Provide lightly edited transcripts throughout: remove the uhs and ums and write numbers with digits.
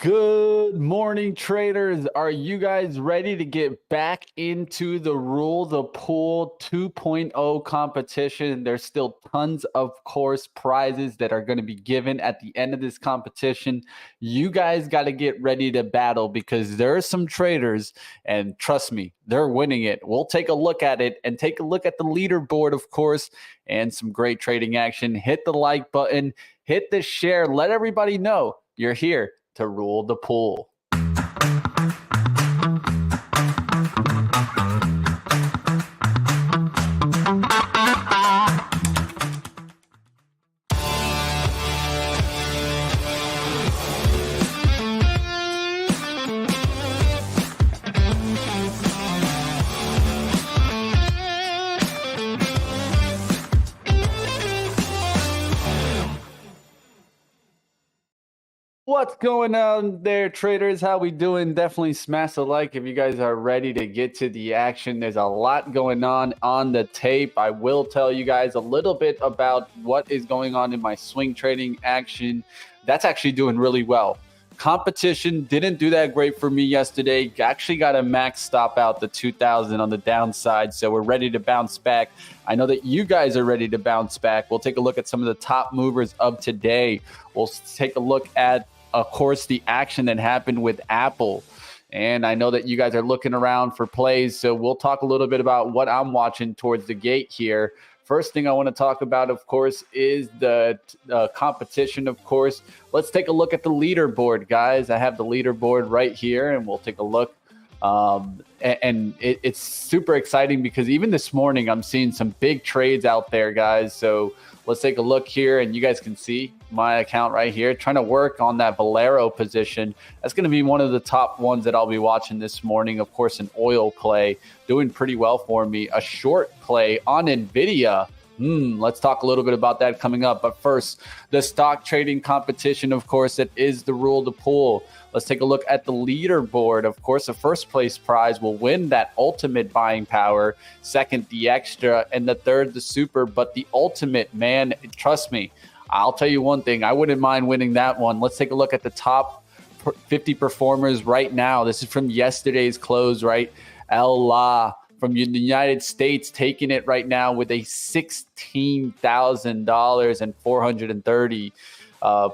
Good morning, traders. Are you guys ready to get back into the Rule the Pool 2.0 competition? There's still tons of course prizes that are going to be given at the end of this competition. You guys got to get ready to battle because there are some traders, and trust me, they're winning it. We'll take a look at it and take a look at the leaderboard, of course, and some great trading action. Hit the like button, hit the share, let everybody know you're here to rule the pool. What's going on there, traders? How we doing? Definitely smash a like if you guys are ready to get to the action. There's a lot going on the tape. I will tell you guys a little bit about what is going on in my swing trading action. That's actually doing really well. Competition didn't do that great for me yesterday. Actually got a max stop out the 2000 on the downside, so we're ready to bounce back. I know that you guys are ready to bounce back. We'll take a look at some of the top movers of today. We'll take a look at, of course, the action that happened with Apple. And I know that you guys are looking around for plays, so we'll talk a little bit about what I'm watching towards the gate here. First thing I want to talk about, of course, is the competition, of course. Let's take a look at the leaderboard, guys. I have the leaderboard right here, and we'll take a look. It's super exciting because even this morning, I'm seeing some big trades out there, guys. So let's take a look here, and you guys can see my account right here, trying to work on that Valero position. That's going to be one of the top ones that I'll be watching this morning. Of course, an oil play doing pretty well for me. A short play on NVIDIA. Let's talk a little bit about that coming up. But first, the stock trading competition, of course, that is the Rule the Pool. Let's take a look at the leaderboard. Of course, the first place prize will win that ultimate buying power. Second, the extra. And the third, the super. But the ultimate, man, trust me, I'll tell you one thing. I wouldn't mind winning that one. Let's take a look at the top 50 performers right now. This is from yesterday's close, right? La from the United States taking it right now with a $16,000 and 430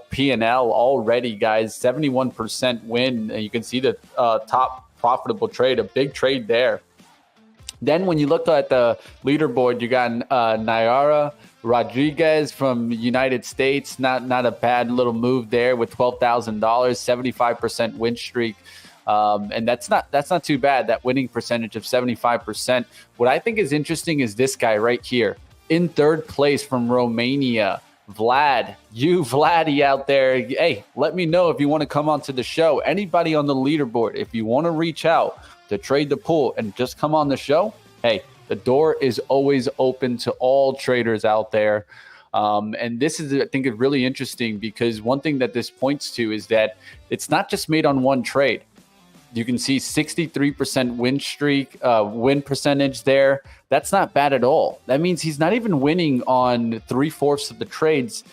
P&L already, guys. 71% win. You can see the top profitable trade, a big trade there. Then when you look at the leaderboard, you got Nayara Rodriguez from the United States. Not a bad little move there with $12,000, 75% win streak. And that's not too bad, that winning percentage of 75%. What I think is interesting is this guy right here in third place from Romania. Vladdy out there. Hey, let me know if you want to come onto the show. Anybody on the leaderboard, if you want to reach out to trade the pool and just come on the show, hey, the door is always open to all traders out there. And this is, I think, really interesting because one thing that this points to is that it's not just made on one trade. You can see 63% win streak, win percentage there. That's not bad at all. That means he's not even winning on 3/4 of the trades.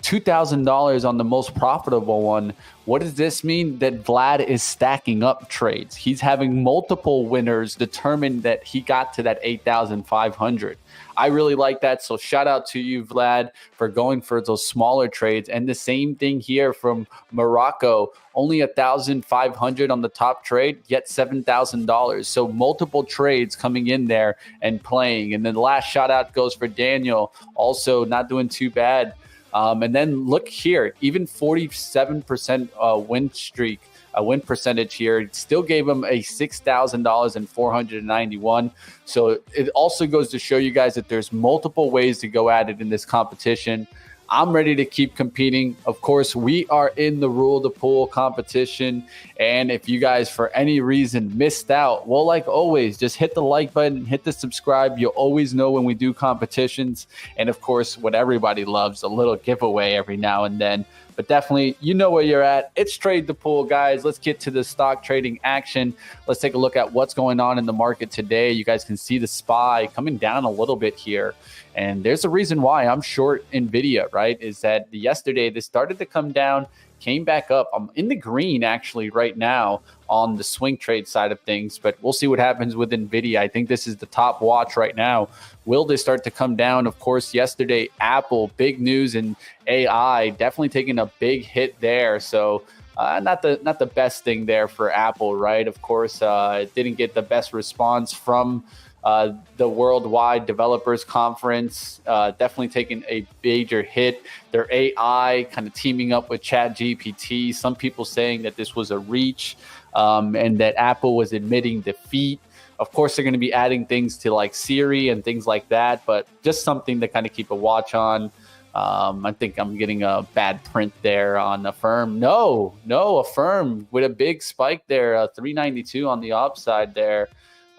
$2,000 on the most profitable one. What does this mean? That Vlad is stacking up trades. He's having multiple winners determine that he got to that 8,500. I really like that. So shout out to you, Vlad, for going for those smaller trades. And the same thing here from Morocco, only 1,500 on the top trade, yet $7,000. So multiple trades coming in there and playing. And then the last shout out goes for Daniel, also not doing too bad. And then look here, even 47% win streak, a win percentage here. It still gave him a $6,000 and 491. So it also goes to show you guys that there's multiple ways to go at it in this competition. I'm ready to keep competing. Of course, we are in the Rule the Pool competition. And if you guys, for any reason, missed out, well, like always, just hit the like button, hit the subscribe. You'll always know when we do competitions. And of course, what everybody loves, a little giveaway every now and then. But definitely, you know where you're at. It's Trade the Pool, guys. Let's get to the stock trading action. Let's take a look at what's going on in the market today. You guys can see the SPY coming down a little bit here. And there's a reason why I'm short NVIDIA, right? Is that yesterday this started to come down. came back up. I'm in the green actually right now on the swing trade side of things, but we'll see what happens with Nvidia. I think this is the top watch right now. Will this start to come down? Of course, yesterday, Apple, big news in AI, definitely taking a big hit there. So not the best thing there for Apple, right? Of course, it didn't get the best response from the Worldwide Developers Conference, definitely taking a major hit. Their AI kind of teaming up with ChatGPT. Some people saying that this was a reach and that Apple was admitting defeat. Of course, they're going to be adding things to like Siri and things like that, but just something to kind of keep a watch on. I think I'm getting a bad print there on Affirm. No, Affirm with a big spike there, 392 on the upside there.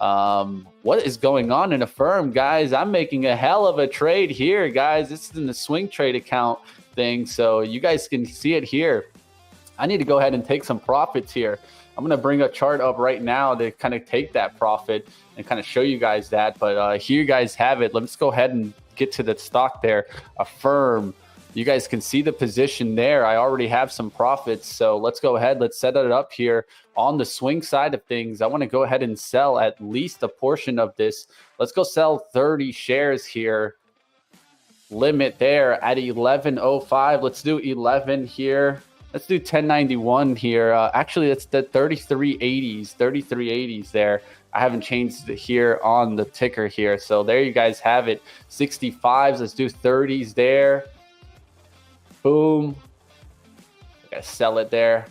What is going on in Affirm, guys? I'm making a hell of a trade here, guys. This is in the swing trade account thing, so you guys can see it here. I need to go ahead and take some profits here. I'm going to bring a chart up right now to kind of take that profit and kind of show you guys that. But here you guys have it. Let's go ahead and get to the stock there. Affirm. You guys can see the position there. I already have some profits. So let's go ahead. Let's set it up here on the swing side of things. I want to go ahead and sell at least a portion of this. Let's go sell 30 shares here. Limit there at 11.05. Let's do 11 here. Let's do 1091 here. Actually, that's the 3380s there. I haven't changed it here on the ticker here. So there you guys have it. 65s. Let's do 30s there. Boom. I gotta sell it there.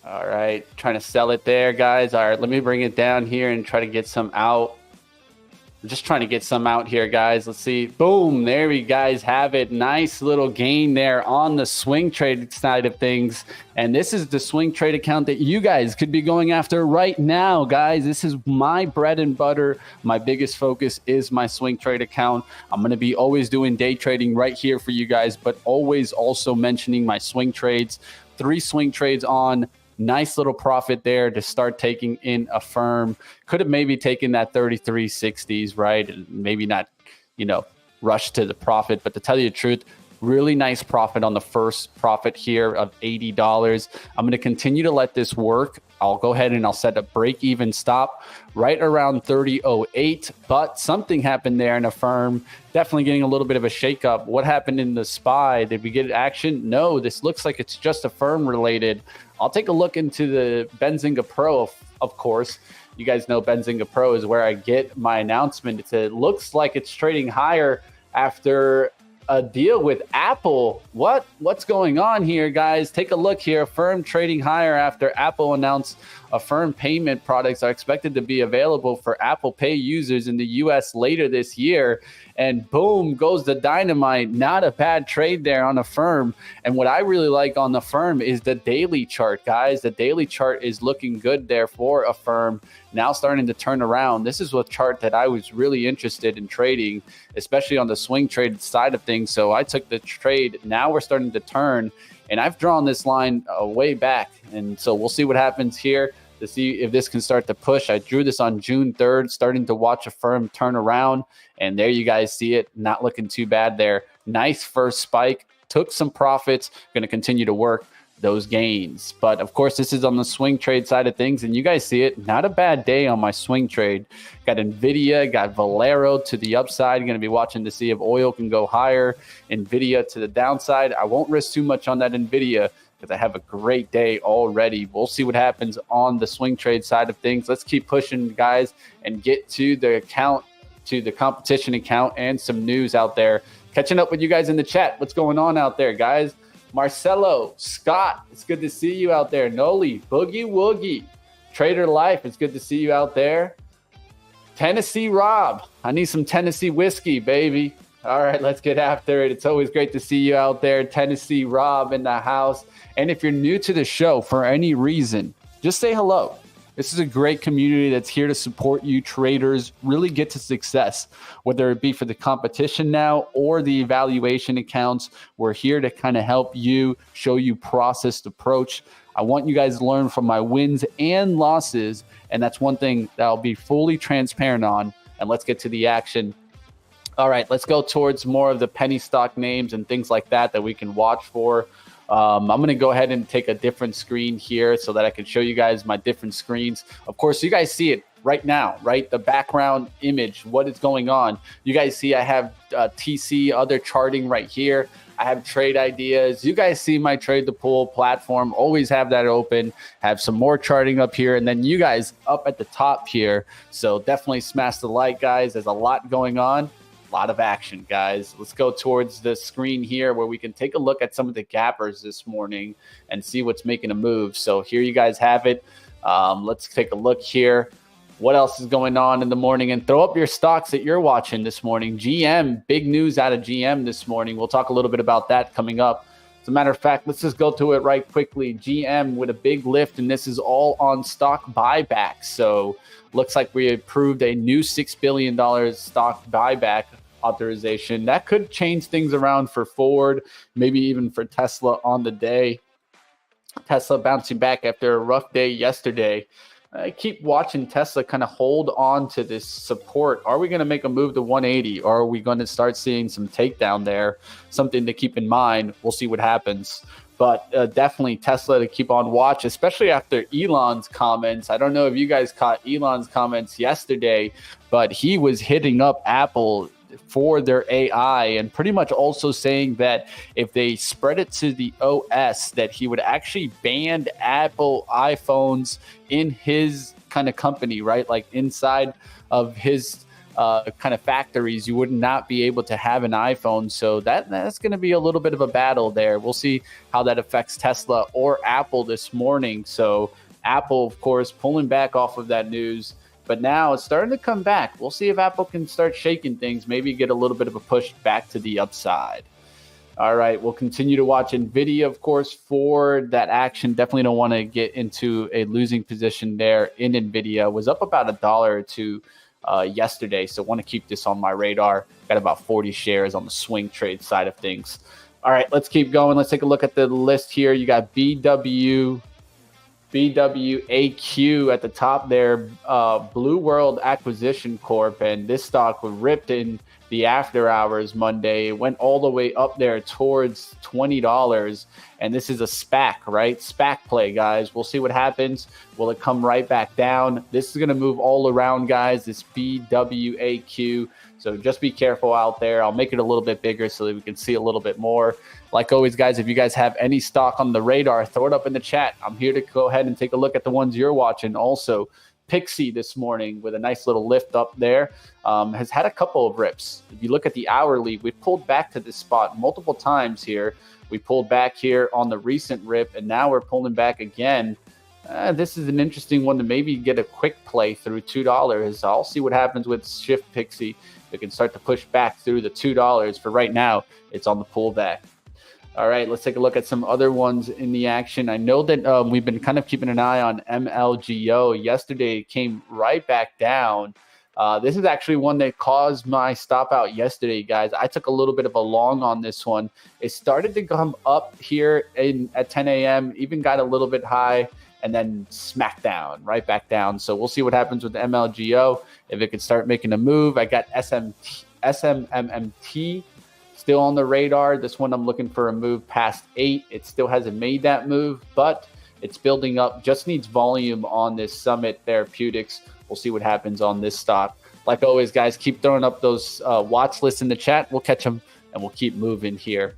All right. Trying to sell it there, guys. All right. Let me bring it down here and try to get some out. I'm just trying to get some out here, guys. Let's see. Boom. There we guys have it. Nice little gain there on the swing trade side of things. And this is the swing trade account that you guys could be going after right now, guys. This is my bread and butter. My biggest focus is my swing trade account. I'm going to be always doing day trading right here for you guys, but always also mentioning my swing trades. 3 swing trades on. Nice little profit there to start taking in Affirm. Could have maybe taken that 3360s, right? And maybe not, rush to the profit. But to tell you the truth, really nice profit on the first profit here of $80. I'm going to continue to let this work. I'll go ahead and I'll set a break-even stop right around 30.08. But something happened there in Affirm. Definitely getting a little bit of a shakeup. What happened in the SPY? Did we get action? No, this looks like it's just Affirm related. I'll take a look into the Benzinga Pro, of course. You guys know Benzinga Pro is where I get my announcement. It looks like it's trading higher after a deal with Apple. What's going on here, guys? Take a look here. Affirm trading higher after Apple announced Affirm payment products are expected to be available for Apple Pay users in the US later this year. And boom, goes the dynamite. Not a bad trade there on Affirm. And what I really like on Affirm is the daily chart, guys. The daily chart is looking good there for Affirm. Now starting to turn around. This is a chart that I was really interested in trading, especially on the swing trade side of things. So I took the trade. Now we're starting to turn. And I've drawn this line way back. And so we'll see what happens here to see if this can start to push. I drew this on June 3rd, starting to watch Affirm turn around. And there you guys see it. Not looking too bad there. Nice first spike. Took some profits. Going to continue to work those gains. But of course, this is on the swing trade side of things. And you guys see it. Not a bad day on my swing trade. Got Nvidia, got Valero to the upside. Going to be watching to see if oil can go higher. Nvidia to the downside. I won't risk too much on that Nvidia because I have a great day already. We'll see what happens on the swing trade side of things. Let's keep pushing, guys, and get to the account, to the competition account, and some news out there. Catching up with you guys in the chat. What's going on out there, guys? Marcelo, Scott, it's good to see you out there. Noli, Boogie Woogie, Trader Life, it's good to see you out there. Tennessee Rob, I need some Tennessee whiskey, baby. All right, let's get after it. It's always great to see you out there. Tennessee Rob in the house. And if you're new to the show for any reason, just say hello. This is a great community that's here to support you traders really get to success, whether it be for the competition now or the evaluation accounts. We're here to kind of help you, show you processed approach. I want you guys to learn from my wins and losses, and that's one thing that I'll be fully transparent on. And let's get to the action. All right, let's go towards more of the penny stock names and things like that we can watch for. I'm going to go ahead and take a different screen here so that I can show you guys my different screens. Of course, you guys see it right now, right? The background image, what is going on. You guys see I have TC, other charting right here. I have trade ideas. You guys see my trade the pool platform. Always have that open. Have some more charting up here. And then you guys up at the top here. So definitely smash the like, guys. There's a lot going on. Lot of action, guys. Let's go towards the screen here where we can take a look at some of the gappers this morning and see what's making a move. So here you guys have it. Let's take a look here. What else is going on in the morning? And throw up your stocks that you're watching this morning. GM, big news out of GM this morning. We'll talk a little bit about that coming up. As a matter of fact, let's just go to it right quickly. GM with a big lift, and this is all on stock buyback. So looks like we approved a new $6 billion stock buyback authorization. That could change things around for Ford, maybe even for Tesla on the day. Tesla bouncing back after a rough day yesterday. I keep watching Tesla kind of hold on to this support. Are we going to make a move to 180, or are we going to start seeing some takedown there? Something to keep in mind. We'll see what happens. But definitely Tesla to keep on watch, especially after Elon's comments. I don't know if you guys caught Elon's comments yesterday, but he was hitting up Apple for their AI and pretty much also saying that if they spread it to the OS, that he would actually ban Apple iPhones in his kind of company, right? Like inside of his kind of factories, you would not be able to have an iPhone. So that's going to be a little bit of a battle there. We'll see how that affects Tesla or Apple this morning. So Apple, of course, pulling back off of that news. But now it's starting to come back. We'll see if Apple can start shaking things, maybe get a little bit of a push back to the upside. All right, we'll continue to watch NVIDIA, of course, for that action. Definitely don't want to get into a losing position there in NVIDIA. Was up about $1 or $2 yesterday, so want to keep this on my radar. Got about 40 shares on the swing trade side of things. All right, let's keep going. Let's take a look at the list here. You got BWAQ at the top there, Blue World Acquisition Corp, and this stock was ripped in the after hours Monday. It went all the way up there towards $20, and this is a SPAC, right? SPAC play, guys. We'll see what happens. Will it come right back down? This is going to move all around, guys, this BWAQ. So just be careful out there. I'll make it a little bit bigger so that we can see a little bit more. Like always, guys, if you guys have any stock on the radar, throw it up in the chat. I'm here to go ahead and take a look at the ones you're watching. Also, Pixie this morning with a nice little lift up there has had a couple of rips. If you look at the hourly, we pulled back to this spot multiple times here. We pulled back here on the recent rip, and now we're pulling back again. This is an interesting one to maybe get a quick play through $2. I'll see what happens with Shift Pixie. We can start to push back through the $2. For right now, it's on the pullback. All right, let's take a look at some other ones in the action. I know that we've been kind of keeping an eye on MLGO. Yesterday, it came right back down. This is actually one that caused my stop out yesterday, guys. I took a little bit of a long on this one. It started to come up here at 10 a.m., even got a little bit high, and then smack down, right back down. So we'll see what happens with the MLGO. If it could start making a move. I got SMMT still on the radar. This one I'm looking for a move past 8. It still hasn't made that move, but it's building up. Just needs volume on this Summit Therapeutics. We'll see what happens on this stock. Like always, guys, keep throwing up those watch lists in the chat. We'll catch them, and we'll keep moving here.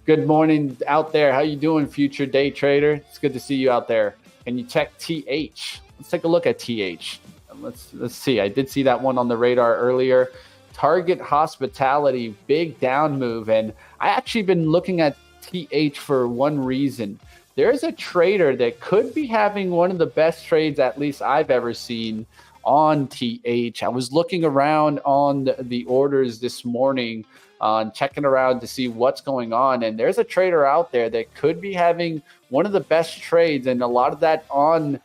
Good morning out there. How you doing, future day trader? It's good to see you out there. Can you check TH? Let's take a look at TH. Let's see. I did see that one on the radar earlier. Target Hospitality, big down move. And I actually been looking at TH for one reason. There's a trader that could be having one of the best trades, at least I've ever seen, on TH. I was looking around on the orders this morning, checking around to see what's going on. And there's a trader out there that could be having one of the best trades, and a lot of that on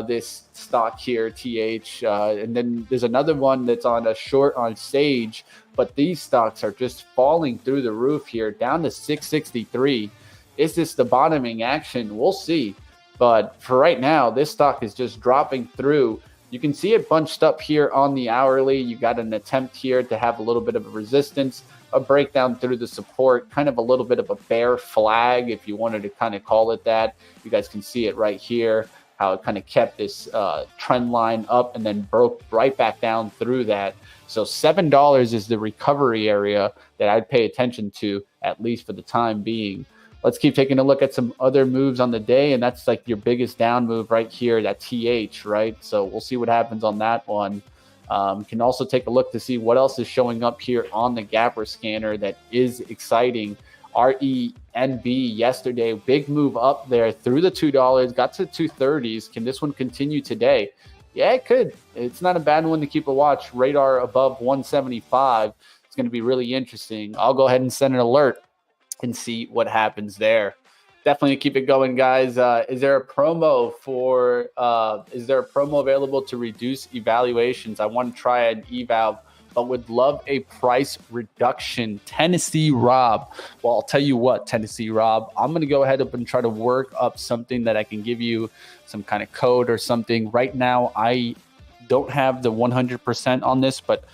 this stock here, TH. And then there's another one that's on a short on Sage, but these stocks are just falling through the roof here, down to 663. Is this the bottoming action? We'll see. But for right now, this stock is just dropping through. You can see it bunched up here on the hourly. You got an attempt here to have a little bit of a resistance, a breakdown through the support, kind of a little bit of a bear flag, if you wanted to kind of call it that. You guys can see it right here, how it kind of kept this trend line up and then broke right back down through that. So $7 is the recovery area that I'd pay attention to, at least for the time being. Let's keep taking a look at some other moves on the day, and that's like your biggest down move right here, that TH, right? So we'll see what happens on that one. Can also take a look to see what else is showing up here on the Gapper scanner that is exciting. RENB yesterday, big move up there through the $2, got to 230s. Can this one continue today? Yeah, it could. It's not a bad one to keep a watch. Radar above 175. It's going to be really interesting. I'll go ahead and send an alert and see what happens there. Definitely keep it going, guys. Is there a promo available to reduce evaluations? I want to try an eval, but would love a price reduction. Tennessee Rob. Well, I'll tell you what, Tennessee Rob, I'm going to go ahead and try to work up something that I can give you some kind of code or something. Right now, I don't have the 100% on this, but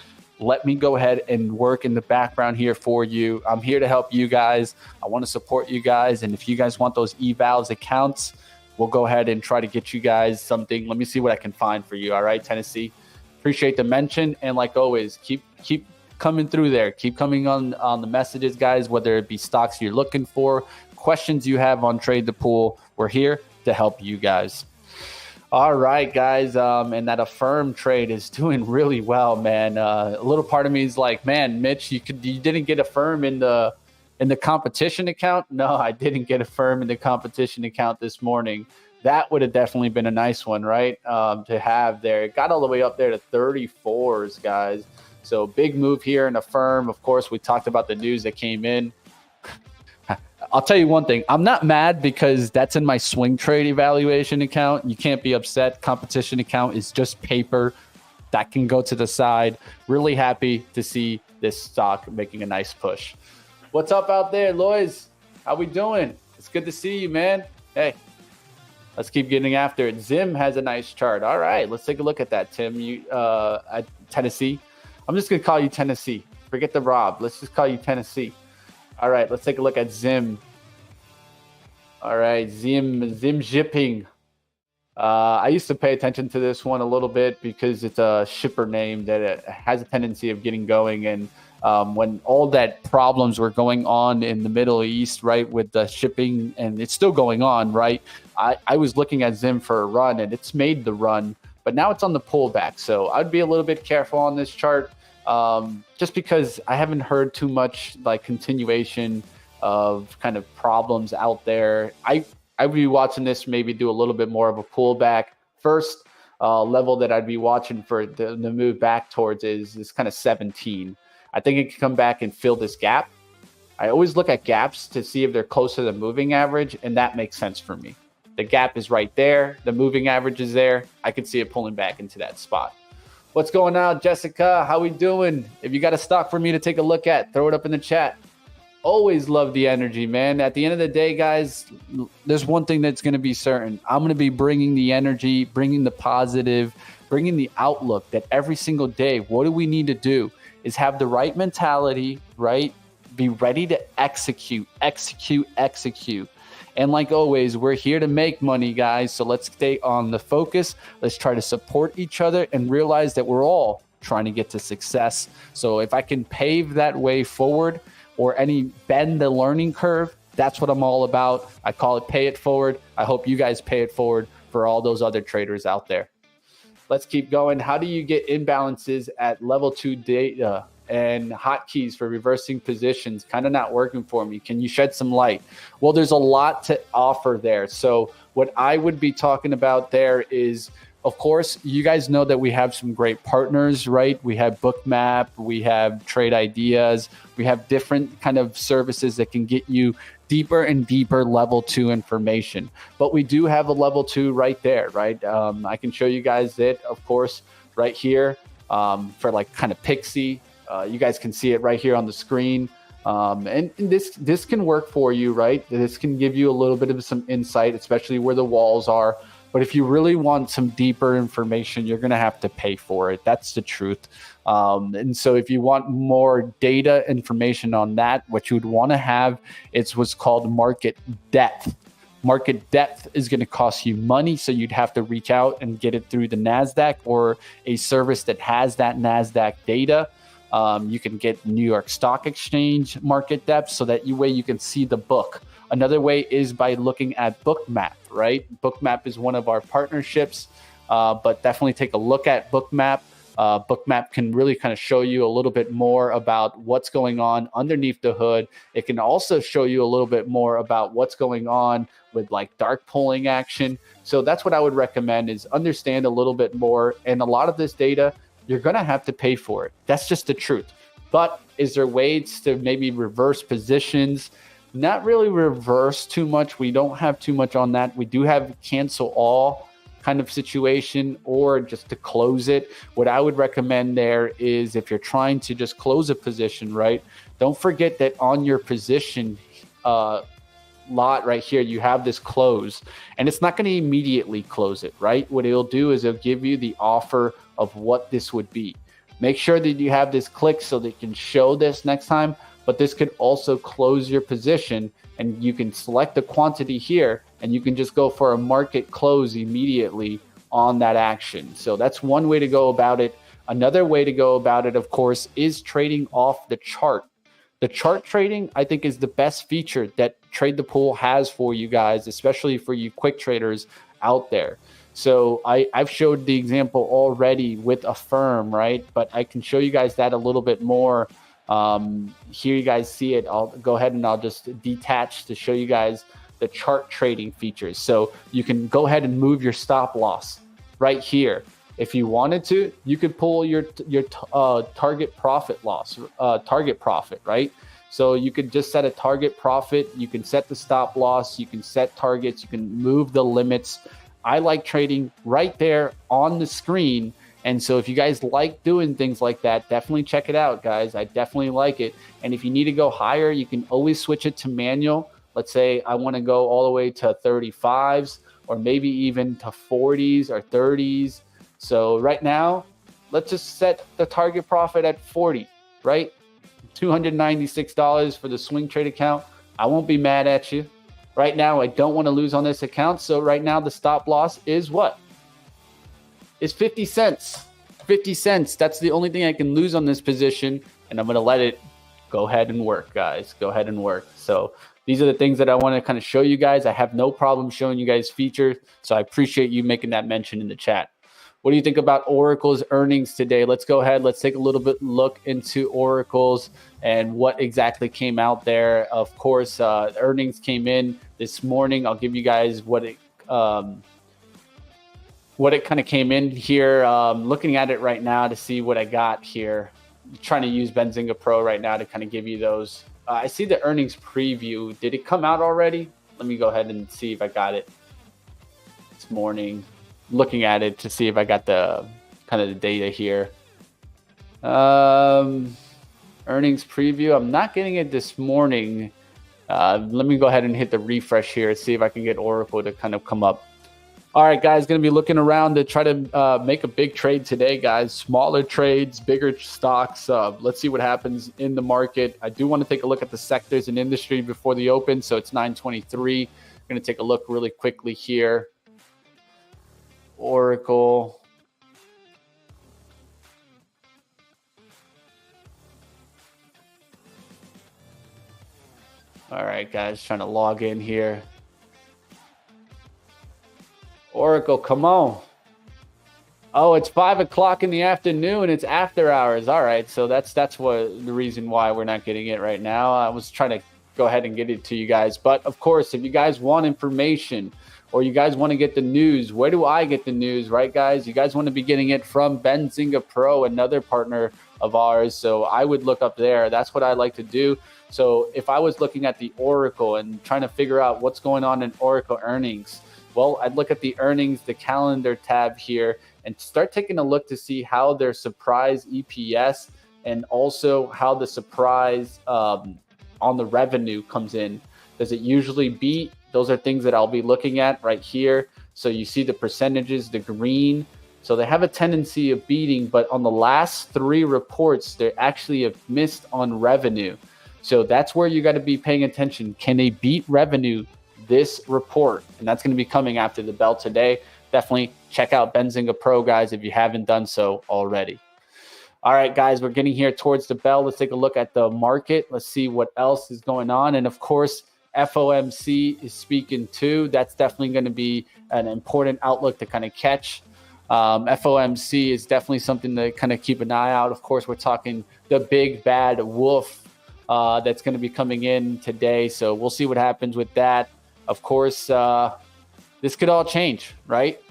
let me go ahead and work in the background here for you. I'm here to help you guys. I want to support you guys. And if you guys want those evals accounts, we'll go ahead and try to get you guys something. Let me see what I can find for you. All right, Tennessee. Appreciate the mention. And like always, keep coming through there. Keep coming on the messages, guys, whether it be stocks you're looking for, questions you have on Trade the Pool. We're here to help you guys. All right, guys, and that Affirm trade is doing really well, man. A little part of me is like, man, Mitch, you didn't get Affirm in the competition account. No, I didn't get Affirm in the competition account this morning. That would have definitely been a nice one, right? To have there. It got all the way up there to 34s, guys. So big move here in Affirm. Of course, we talked about the news that came in. I'll tell you one thing. I'm not mad because that's in my swing trade evaluation account. You can't be upset. Competition account is just paper. That can go to the side. Really happy to see this stock making a nice push. What's up out there, Lois? How we doing? It's good to see you, man. Hey, let's keep getting after it. Zim has a nice chart. All right, let's take a look at that, Tim. You at Tennessee. I'm just going to call you Tennessee. Forget the Rob. Let's just call you Tennessee. All right, let's take a look at Zim. All right, Zim Jipping. I used to pay attention to this one a little bit because it's a shipper name that it has a tendency of getting going. And when all that problems were going on in the Middle East, right, with the shipping, and it's still going on, right, I was looking at Zim for a run, and it's made the run, but now it's on the pullback. So I'd be a little bit careful on this chart. Just because I haven't heard too much like continuation of kind of problems out there. I would be watching this maybe do a little bit more of a pullback. First level that I'd be watching for the move back towards is this kind of 17. I think it can come back and fill this gap. I always look at gaps to see if they're close to the moving average, and that makes sense for me. The gap is right there. The moving average is there. I could see it pulling back into that spot. What's going on, Jessica? How we doing? If you got a stock for me to take a look at, throw it up in the chat. Always love the energy, man. At the end of the day, guys, there's one thing that's going to be certain. I'm going to be bringing the energy, bringing the positive, bringing the outlook that every single day, what do we need to do is have the right mentality, right? Be ready to execute. And like always, we're here to make money, guys. So let's stay on the focus. Let's try to support each other and realize that we're all trying to get to success. So if I can pave that way forward or bend the learning curve, that's what I'm all about. I call it pay it forward. I hope you guys pay it forward for all those other traders out there. Let's keep going. How do you get imbalances at level 2 data and hotkeys for reversing positions kind of not working for me? Can you shed some light? Well, there's a lot to offer there. So what I would be talking about there is, of course, you guys know that we have some great partners, right? We have Bookmap, we have Trade Ideas, we have different kind of services that can get you deeper and deeper level 2 information. But we do have a level 2 right there, right? I can show you guys it, of course, right here for like kind of Pixie. You guys can see it right here on the screen. And this can work for you, right? This can give you a little bit of some insight, especially where the walls are. But if you really want some deeper information, you're going to have to pay for it. That's the truth. And so if you want more data information on that, what you would want to have is what's called market depth. Market depth is going to cost you money, so you'd have to reach out and get it through the NASDAQ or a service that has that NASDAQ data. You can get New York Stock Exchange market depth, so that way you can see the book. Another way is by looking at Bookmap, right? Bookmap is one of our partnerships, but definitely take a look at Bookmap. Bookmap can really kind of show you a little bit more about what's going on underneath the hood. It can also show you a little bit more about what's going on with like dark pooling action. So that's what I would recommend, is understand a little bit more. And a lot of this data, you're going to have to pay for it. That's just the truth. But is there ways to maybe reverse positions? Not really reverse too much. We don't have too much on that. We do have cancel all kind of situation, or just to close it. What I would recommend there is, if you're trying to just close a position, right, don't forget that on your position lot right here, you have this close, and it's not going to immediately close it, right? What it'll do is it'll give you the offer of what this would be. Make sure that you have this clicked so that you can show this next time, but this could also close your position, and you can select the quantity here, and you can just go for a market close immediately on that action. So that's one way to go about it. Another way to go about it, of course, is trading off the chart. The chart trading, I think, is the best feature that Trade the Pool has for you guys, especially for you quick traders out there. So I've showed the example already with a firm, right? But I can show you guys that a little bit more. Here you guys see it. I'll go ahead and I'll just detach to show you guys the chart trading features. So you can go ahead and move your stop loss right here. If you wanted to, you could pull your target profit loss, target profit, right? So you could just set a target profit. You can set the stop loss. You can set targets. You can move the limits. I like trading right there on the screen. And so if you guys like doing things like that, definitely check it out, guys. I definitely like it. And if you need to go higher, you can always switch it to manual. Let's say I want to go all the way to 35s, or maybe even to 40s or 30s. So right now, let's just set the target profit at 40, right? $296 for the swing trade account. I won't be mad at you. Right now, I don't want to lose on this account. So right now, the stop loss is what? It's 50 cents. 50 cents. That's the only thing I can lose on this position. And I'm going to let it go ahead and work, guys. Go ahead and work. So these are the things that I want to kind of show you guys. I have no problem showing you guys features. So I appreciate you making that mention in the chat. What do you think about Oracle's earnings today? Let's go ahead. Let's take a little bit look into Oracle's and what exactly came out there. Of course, earnings came in this morning. I'll give you guys what it kind of came in here. Looking at it right now to see what I got here. I'm trying to use Benzinga Pro right now to kind of give you those. I see the earnings preview. Did it come out already? Let me go ahead and see if I got it this morning. Looking at it to see if I got the kind of the data here. Earnings preview. I'm not getting it this morning. Let me go ahead and hit the refresh here. See if I can get Oracle to kind of come up. All right, guys, going to be looking around to try to make a big trade today, guys. Smaller trades, bigger stocks. Let's see what happens in the market. I do want to take a look at the sectors and industry before the open. So it's 9:23. I'm going to take a look really quickly here. Oracle. All right, guys, trying to log in here. Oracle, come on. Oh, it's 5 o'clock in the afternoon. It's after hours. All right, so that's what the reason why we're not getting it right now. I was trying to go ahead and get it to you guys. But, of course, if you guys want information or you guys want to get the news, where do I get the news, right, guys? You guys want to be getting it from Benzinga Pro, another partner of ours. So I would look up there. That's what I like to do. So if I was looking at the Oracle and trying to figure out what's going on in Oracle earnings, well, I'd look at the earnings, the calendar tab here, and start taking a look to see how their surprise EPS and also how the surprise on the revenue comes in. Does it usually beat? Those are things that I'll be looking at right here. So you see the percentages, the green. So they have a tendency of beating, but on the last 3 reports, they actually have missed on revenue. So that's where you got to be paying attention. Can they beat revenue this report? And that's going to be coming after the bell today. Definitely check out Benzinga Pro, guys, if you haven't done so already. All right, guys, we're getting here towards the bell. Let's take a look at the market. Let's see what else is going on. And of course, FOMC is speaking too. That's definitely going to be an important outlook to kind of catch. FOMC is definitely something to kind of keep an eye out. Of course, we're talking the big bad wolf that's going to be coming in today. So we'll see what happens with that. Of course, this could all change, right?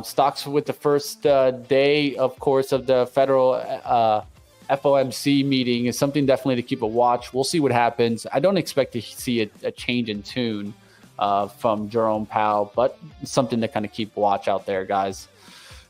Stocks with the first day, of course, of the federal FOMC meeting is something definitely to keep a watch. We'll see what happens. I don't expect to see a change in tune from Jerome Powell, but something to kind of keep watch out there, guys.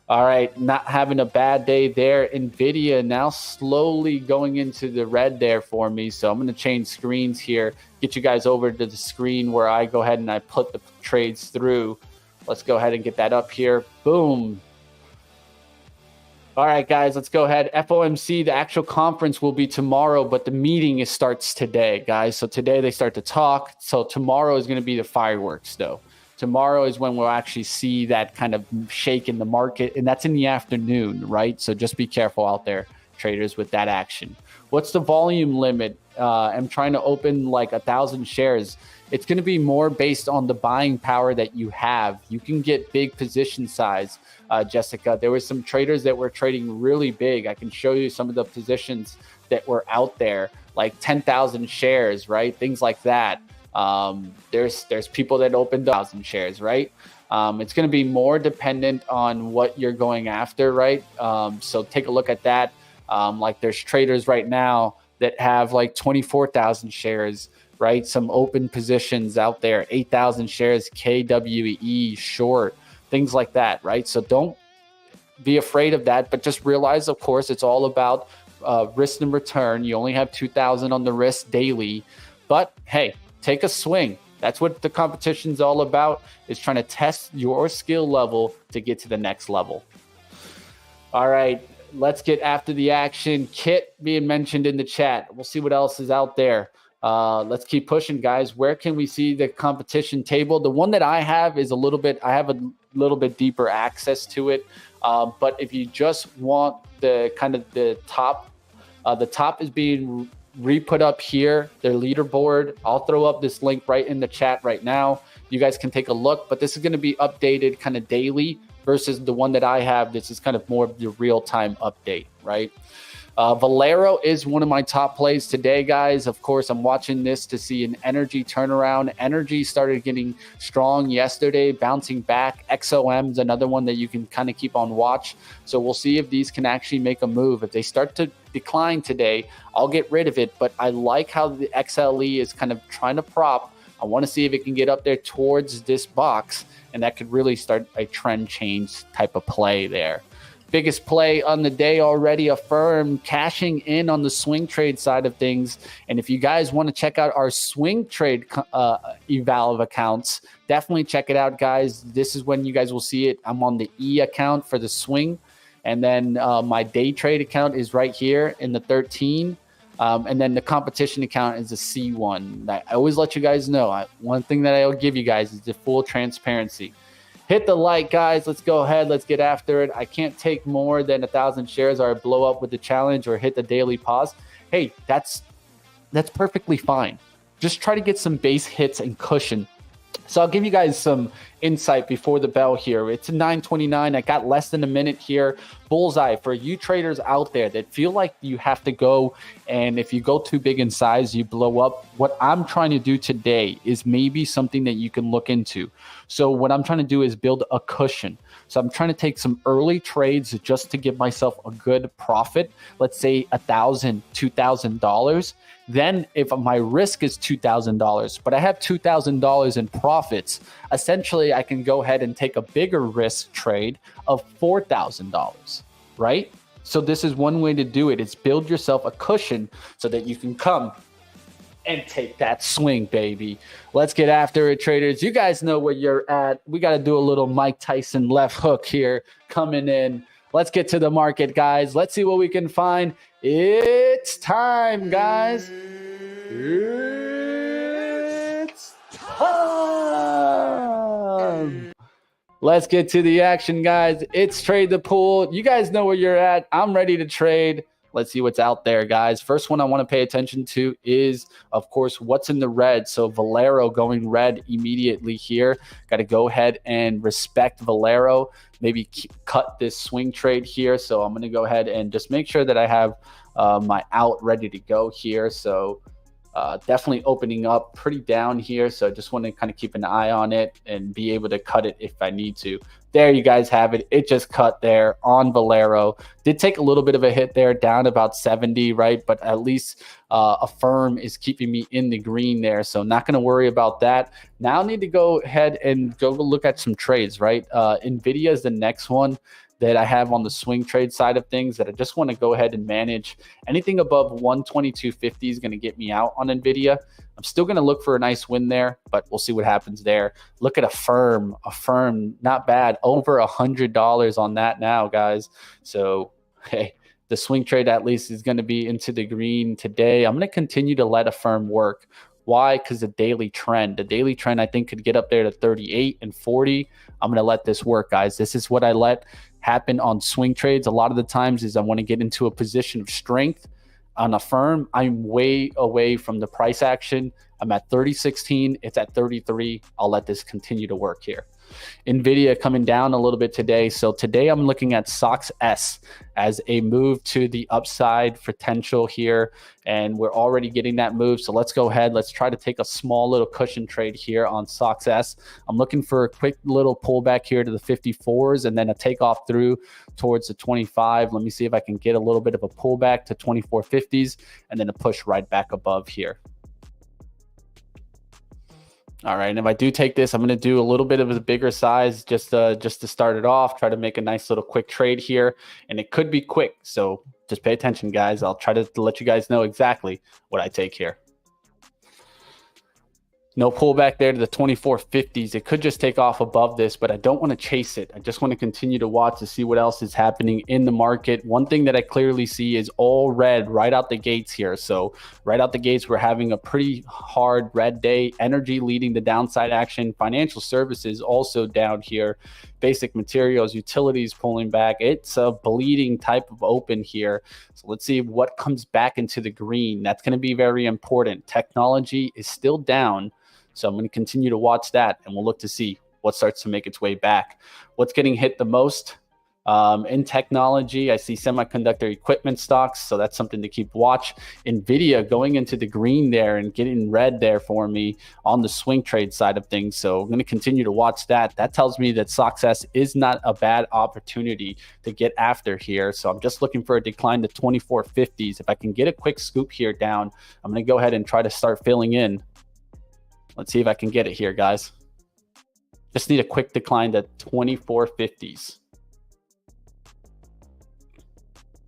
All right, not having a bad day there. NVIDIA now slowly going into the red there for me. So I'm going to change screens here, get you guys over to the screen where I go ahead and I put the trades through. Let's go ahead and get that up here. Boom. All right, guys, let's go ahead. FOMC, the actual conference will be tomorrow, but the meeting starts today, guys. So today they start to talk. So tomorrow is going to be the fireworks, though. Tomorrow is when we'll actually see that kind of shake in the market, and that's in the afternoon, right? So just be careful out there, traders, with that action. What's the volume limit? I'm trying to open like 1,000 shares. It's going to be more based on the buying power that you have. You can get big position size, Jessica. There were some traders that were trading really big. I can show you some of the positions that were out there, like 10,000 shares, right? Things like that. There's people that opened 1,000 shares, right? It's going to be more dependent on what you're going after, right? So take a look at that. Like there's traders right now that have like 24,000 shares, right? Some open positions out there, 8,000 shares, KWE short, things like that, right? So don't be afraid of that, but just realize, of course, it's all about risk and return. You only have 2,000 on the risk daily, but hey, take a swing. That's what the competition's all about, is trying to test your skill level to get to the next level. All right, let's get after the action. Kit being mentioned in the chat. We'll see what else is out there. Let's keep pushing, guys. Where can we see the competition table? The one that I have is I have a little bit deeper access to it. But if you just want the kind of the top is being re-put up here, their leaderboard. I'll throw up this link right in the chat right now. You guys can take a look, but this is going to be updated kind of daily versus the one that I have. This is kind of more of the real-time update, right? Valero is one of my top plays today, guys. Of course, I'm watching this to see an energy turnaround. Energy started getting strong yesterday, bouncing back. XOM is another one that you can kind of keep on watch. So we'll see if these can actually make a move. If they start to decline today, I'll get rid of it. But I like how the XLE is kind of trying to prop. I want to see if it can get up there towards this box, and that could really start a trend change type of play there. Biggest play on the day already, Affirm cashing in on the swing trade side of things. And if you guys want to check out our swing trade eval of accounts, definitely check it out, guys. This is when you guys will see it. I'm on the E account for the swing. And then my day trade account is right here in the 13. And then the competition account is a C1. I always let you guys know. One thing that I'll give you guys is the full transparency. Hit the like, guys. Let's go ahead. Let's get after it. I can't take more than 1,000 shares or I blow up with the challenge or hit the daily pause. Hey, that's perfectly fine. Just try to get some base hits and cushion. So I'll give you guys some insight before the bell here. It's 9:29. I got less than a minute here. Bullseye for you traders out there that feel like you have to go, and if you go too big in size, you blow up. What I'm trying to do today is maybe something that you can look into. So what I'm trying to do is build a cushion. So I'm trying to take some early trades just to give myself a good profit. Let's say $1,000, $2,000. Then if my risk is $2,000, but I have $2,000 in profits, essentially I can go ahead and take a bigger risk trade of $4,000, right? So this is one way to do it. It's build yourself a cushion so that you can come and take that swing, baby. Let's get after it, traders. You guys know where you're at. We got to do a little Mike Tyson left hook here coming in. Let's get to the market, guys. Let's see what we can find. It's time, guys. It's time. Let's get to the action, guys. It's Trade the Pool. You guys know where you're at. I'm ready to trade. Let's see what's out there, guys. First one I want to pay attention to is, of course, what's in the red. So Valero going red immediately here. Got to go ahead and respect Valero. Maybe cut this swing trade here. So I'm going to go ahead and just make sure that I have my out ready to go here. So definitely opening up pretty down here. So just want to kind of keep an eye on it and be able to cut it if I need to. There you guys have it. It just cut there on Valero. Did take a little bit of a hit there, down about 70, right? But at least a firm is keeping me in the green there. So not going to worry about that. Now I need to go ahead and go look at some trades, right? NVIDIA is the next one that I have on the swing trade side of things that I just want to go ahead and manage. Anything above 122.50 is going to get me out on NVIDIA. I'm still going to look for a nice win there, but we'll see what happens there. Look at a firm, not bad. Over $100 on that now, guys. So, hey, the swing trade at least is going to be into the green today. I'm going to continue to let a firm work. Why? Because the daily trend, I think could get up there to 38 and 40. I'm going to let this work, guys. This is what I let happen on swing trades. A lot of the times is I want to get into a position of strength on a firm. I'm way away from the price action. I'm at 30.16. It's at 33. I'll let this continue to work here. NVIDIA coming down a little bit today. So today I'm looking at SOX S as a move to the upside potential here. And we're already getting that move. So let's go ahead. Let's try to take a small little cushion trade here on SOX S. I'm looking for a quick little pullback here to the 54s and then a takeoff through towards the 25. Let me see if I can get a little bit of a pullback to 24.50s and then a push right back above here. All right, and if I do take this, I'm going to do a little bit of a bigger size just to start it off, try to make a nice little quick trade here, and it could be quick. So just pay attention, guys. I'll try to let you guys know exactly what I take here. No pullback there to the 24.50s. It could just take off above this, but I don't want to chase it. I just want to continue to watch to see what else is happening in the market. One thing that I clearly see is all red right out the gates here. So right out the gates, we're having a pretty hard red day. Energy leading the downside action. Financial services also down here. Basic materials, utilities pulling back. It's a bleeding type of open here. So let's see what comes back into the green. That's going to be very important. Technology is still down. So I'm going to continue to watch that, and we'll look to see what starts to make its way back. What's getting hit the most in technology? I see semiconductor equipment stocks, so that's something to keep watch. NVIDIA going into the green there and getting red there for me on the swing trade side of things. So I'm going to continue to watch that. That tells me that SOX S is not a bad opportunity to get after here. So I'm just looking for a decline to 24.50s. If I can get a quick scoop here down, I'm going to go ahead and try to start filling in. Let's see if I can get it here, guys. Just need a quick decline to 24.50s.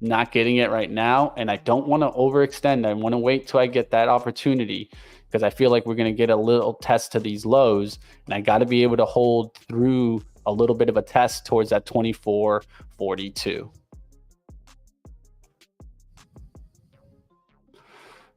Not getting it right now, and I don't want to overextend. I want to wait till I get that opportunity because I feel like we're going to get a little test to these lows, and I got to be able to hold through a little bit of a test towards that 24.42.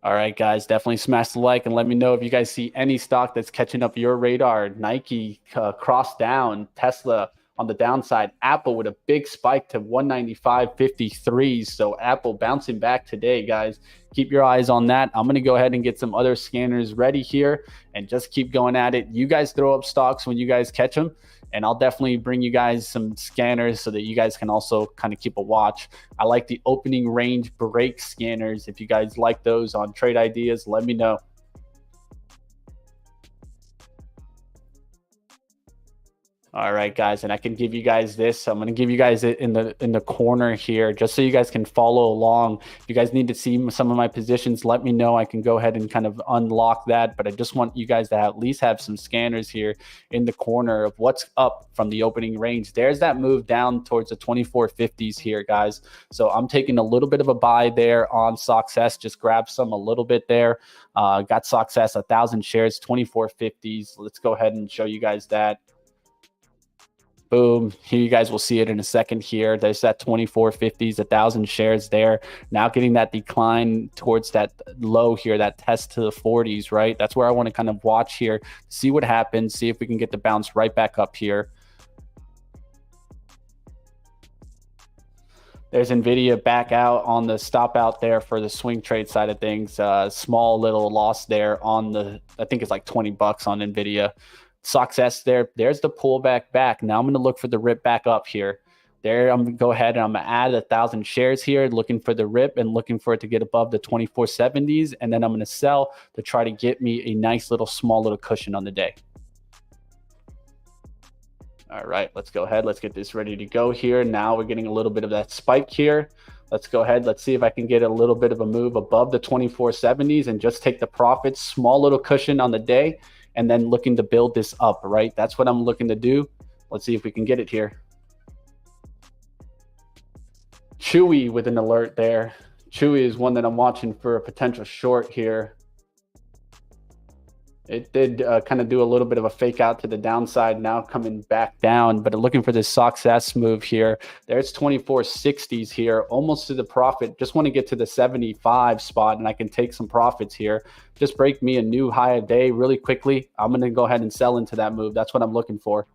All right, guys, definitely smash the like and let me know if you guys see any stock that's catching up your radar. Nike crossed down, Tesla on the downside, Apple with a big spike to 195.53. So Apple bouncing back today, guys. Keep your eyes on that. I'm going to go ahead and get some other scanners ready here and just keep going at it. You guys throw up stocks when you guys catch them, and I'll definitely bring you guys some scanners so that you guys can also kind of keep a watch. I like the opening range break scanners. If you guys like those on Trade Ideas, let me know. All right, guys, and I can give you guys this. So I'm going to give you guys it in the corner here, just so you guys can follow along. If you guys need to see some of my positions, let me know. I can go ahead and kind of unlock that. But I just want you guys to at least have some scanners here in the corner of what's up from the opening range. There's that move down towards the 2450s here, guys. So I'm taking a little bit of a buy there on Success. Just grab some a little bit there. Got Success 1,000 shares, 2450s. Let's go ahead and show you guys that. Boom. Here you guys will see it in a second here. There's that 2450s, 1,000 shares there. Now getting that decline towards that low here, that test to the 40s, right? That's where I want to kind of watch here, see what happens, see if we can get the bounce right back up here. There's NVIDIA back out on the stop out there for the swing trade side of things. Small little loss there on the, I think it's like 20 bucks on NVIDIA. Success there. There's the pullback back. Now I'm going to look for the rip back up here. There, I'm going to go ahead and I'm going to add 1,000 shares here, looking for the rip and looking for it to get above the 2470s. And then I'm going to sell to try to get me a nice little small little cushion on the day. All right, let's go ahead. Let's get this ready to go here. Now we're getting a little bit of that spike here. Let's go ahead. Let's see if I can get a little bit of a move above the 2470s and just take the profits. Small little cushion on the day. And then looking to build this up, right? That's what I'm looking to do. Let's see if we can get it here. Chewy with an alert there. Chewy is one that I'm watching for a potential short here. It did kind of do a little bit of a fake out to the downside, now coming back down, but looking for this Success move here. There's 2460s here, almost to the profit. Just want to get to the 75 spot and I can take some profits here. Just break me a new high a day really quickly. I'm going to go ahead and sell into that move. That's what I'm looking for.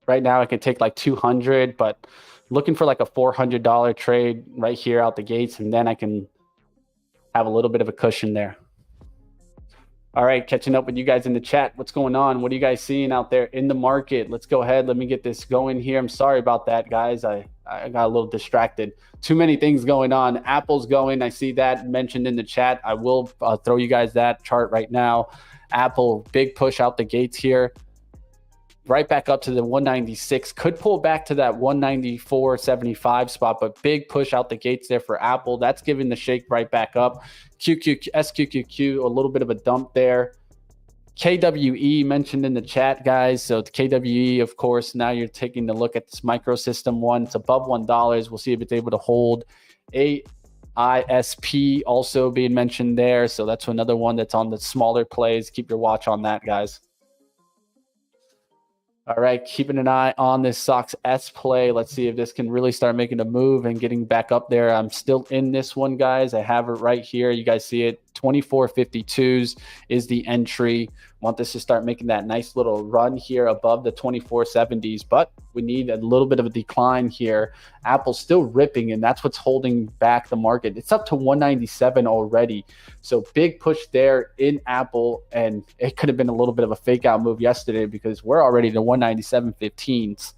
Right now I can take like 200, but looking for like a $400 trade right here out the gates, and then I can have a little bit of a cushion there. All right, catching up with you guys in the chat. What's going on? What are you guys seeing out there in the market? Let's go ahead. Let me get this going here. I'm sorry about that, guys. I got a little distracted. Too many things going on. Apple's going. I see that mentioned in the chat. I will throw you guys that chart right now. Apple, big push out the gates here. Right back up to the 196. Could pull back to that 194.75 spot, but big push out the gates there for Apple. That's giving the shake right back up. SQQQ, a little bit of a dump there. KWE mentioned in the chat, guys. So the KWE, of course, now you're taking a look at this microsystem one. It's above $1. We'll see if it's able to hold. AISP also being mentioned there. So that's another one that's on the smaller plays. Keep your watch on that, guys. All right, keeping an eye on this Success play. Let's see if this can really start making a move and getting back up there. I'm still in this one, guys. I have it right here. You guys see it. 2452s is the entry. Want this to start making that nice little run here above the 2470s, but we need a little bit of a decline here. Apple's still ripping, and that's what's holding back the market. It's up to 197 already. So big push there in Apple, and it could have been a little bit of a fake out move yesterday because we're already to 197.15s.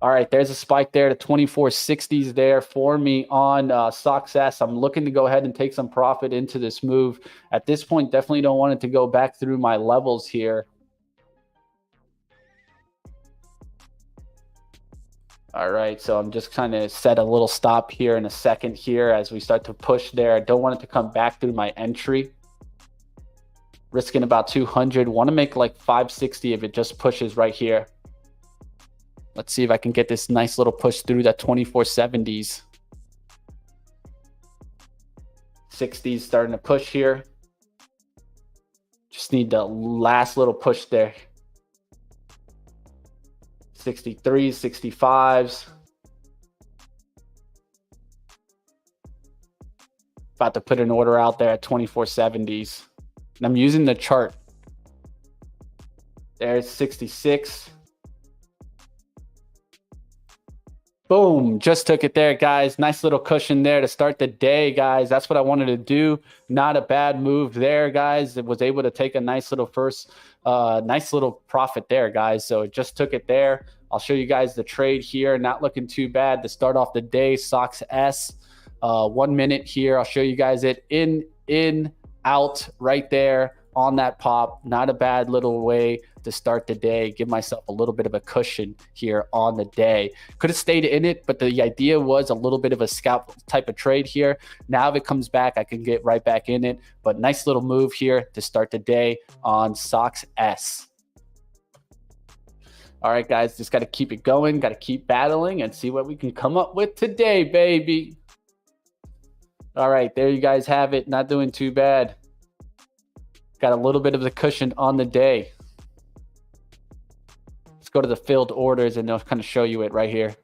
All right, there's a spike there to 2460s there for me on Success. I'm looking to go ahead and take some profit into this move. At this point, definitely don't want it to go back through my levels here. All right, so I'm just trying to set a little stop here in a second here as we start to push there. I don't want it to come back through my entry. Risking about 200. Want to make like 560 if it just pushes right here. Let's see if I can get this nice little push through that 2470s. 60s starting to push here. Just need the last little push there. 63s, 65s. About to put an order out there at 2470s. And I'm using the chart. There's 66. Boom, just took it there, guys. Nice little cushion there to start the day, guys. That's what I wanted to do. Not a bad move there, guys. It was able to take a nice little nice little profit there, guys. So it just took it there. I'll show you guys the trade here. Not looking too bad to start off the day. Success. 1 minute here. I'll show you guys it in, out, right there. on that pop. Not a bad little way to start the day. Give myself a little bit of a cushion here on the day. Could have stayed in it, but the idea was a little bit of a scalp type of trade here. Now if it comes back, I can get right back in it. But nice little move here to start the day on Sox S. All right, guys, just got to keep it going, got to keep battling and see what we can come up with today, baby. All right, there you guys have it. Not doing too bad. Got a little bit of the cushion on the day. Let's go to the filled orders and they'll kind of show you it right here.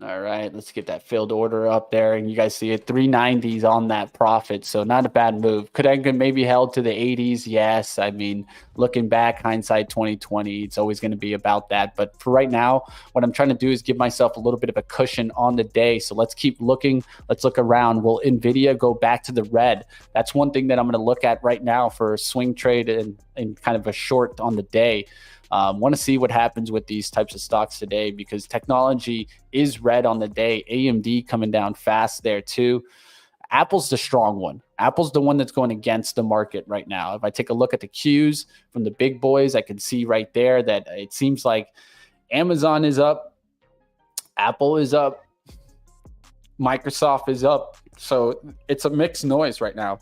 All right, let's get that filled order up there. And you guys see it, 390s on that profit. So not a bad move. Could I maybe held to the 80s? Yes. I mean, looking back, hindsight 2020, it's always going to be about that. But for right now, what I'm trying to do is give myself a little bit of a cushion on the day. So let's keep looking. Let's look around. Will NVIDIA go back to the red? That's one thing that I'm going to look at right now for a swing trade and kind of a short on the day. Want to see what happens with these types of stocks today because technology is red on the day. AMD coming down fast there too. Apple's the strong one. Apple's the one that's going against the market right now. If I take a look at the Qs from the big boys, I can see right there that it seems like Amazon is up, Apple is up, Microsoft is up. So it's a mixed noise right now.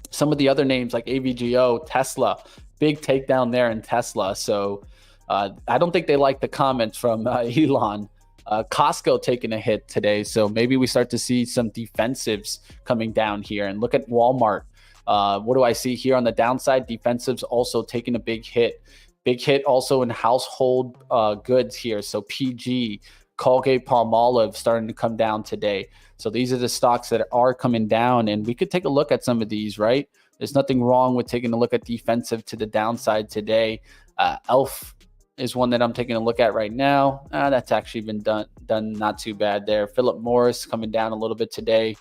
Some of the other names like AVGO, Tesla, big takedown there in Tesla. So I don't think they like the comments from Elon. Costco taking a hit today. So maybe we start to see some defensives coming down here. And look at Walmart. What do I see here on the downside? Defensives also taking a big hit. Big hit also in household goods here. So PG, Colgate, Palmolive starting to come down today. So these are the stocks that are coming down. And we could take a look at some of these, right? There's nothing wrong with taking a look at defensive to the downside today. ELF is one that I'm taking a look at right now. That's actually been done not too bad there. Philip Morris coming down a little bit today.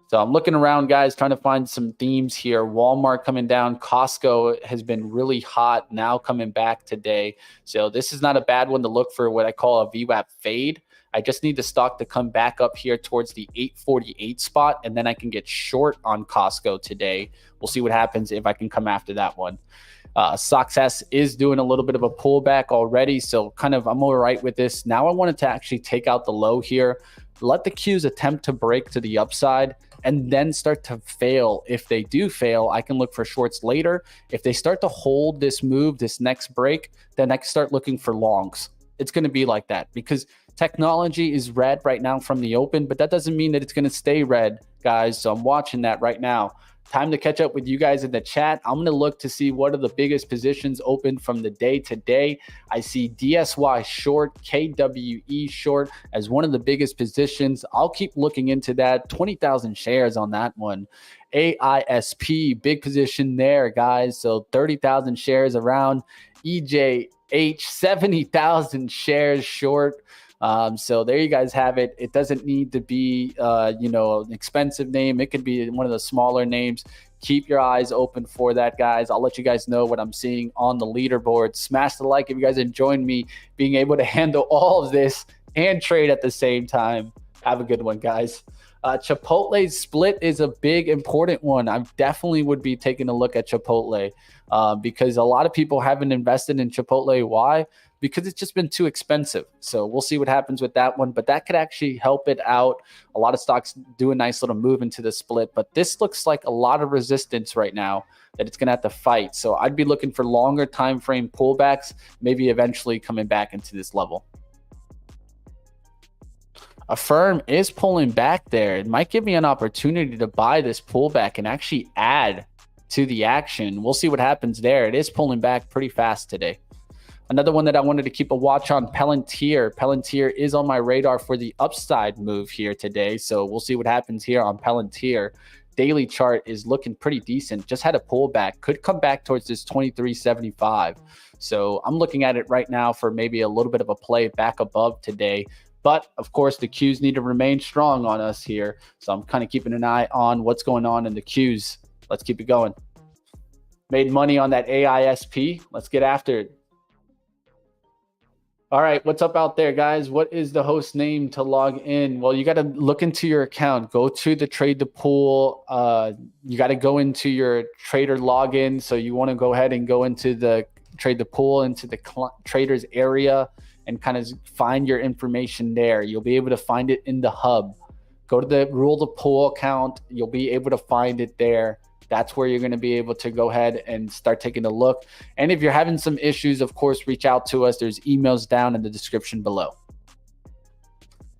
So I'm looking around, guys, trying to find some themes here. Walmart coming down. Costco has been really hot, now coming back today. So this is not a bad one to look for what I call a VWAP fade. I just need the stock to come back up here towards the 848 spot, and then I can get short on Costco today. We'll see what happens if I can come after that one. Sox S is doing a little bit of a pullback already, so kind of I'm all right with this. Now I wanted to actually take out the low here, let the Qs attempt to break to the upside, and then start to fail. If they do fail, I can look for shorts later. If they start to hold this move, this next break, then I can start looking for longs. It's going to be like that because technology is red right now from the open, but that doesn't mean that it's going to stay red, guys. So I'm watching that right now. Time to catch up with you guys in the chat. I'm going to look to see what are the biggest positions open from the day today. I see DSY short, KWE short as one of the biggest positions. I'll keep looking into that. 20,000 shares on that one. AISP, big position there, guys. So 30,000 shares around. EJH, 70,000 shares short. So there you guys have it. It doesn't need to be, an expensive name. It could be one of the smaller names. Keep your eyes open for that, guys. I'll let you guys know what I'm seeing on the leaderboard. Smash the like if you guys enjoyed me being able to handle all of this and trade at the same time. Have a good one, guys. Chipotle's split is a big, important one. I definitely would be taking a look at Chipotle because a lot of people haven't invested in Chipotle. Why? Because it's just been too expensive. So we'll see what happens with that one. But that could actually help it out. A lot of stocks do a nice little move into the split. But this looks like a lot of resistance right now that it's going to have to fight. So I'd be looking for longer time frame pullbacks, maybe eventually coming back into this level. A firm is pulling back there. It might give me an opportunity to buy this pullback and actually add to the action. We'll see what happens there. It is pulling back pretty fast today. Another one that I wanted to keep a watch on, Palantir. Palantir is on my radar for the upside move here today. So we'll see what happens here on Palantir. Daily chart is looking pretty decent. Just had a pullback. Could come back towards this 23.75. So I'm looking at it right now for maybe a little bit of a play back above today. But, of course, the Qs need to remain strong on us here. So I'm kind of keeping an eye on what's going on in the Qs. Let's keep it going. Made money on that AISP. Let's get after it. All right, what's up out there, guys? What is the host name to log in? Well, you got to look into your account. Go to the trade the pool. You got to go into your trader login. So you want to go ahead and go into the trade the pool, into the traders area, and kind of find your information there. You'll be able to find it in the hub. Go to the rule the pool account. You'll be able to find it there. That's where you're going to be able to go ahead and start taking a look. And if you're having some issues, of course, reach out to us. There's emails down in the description below.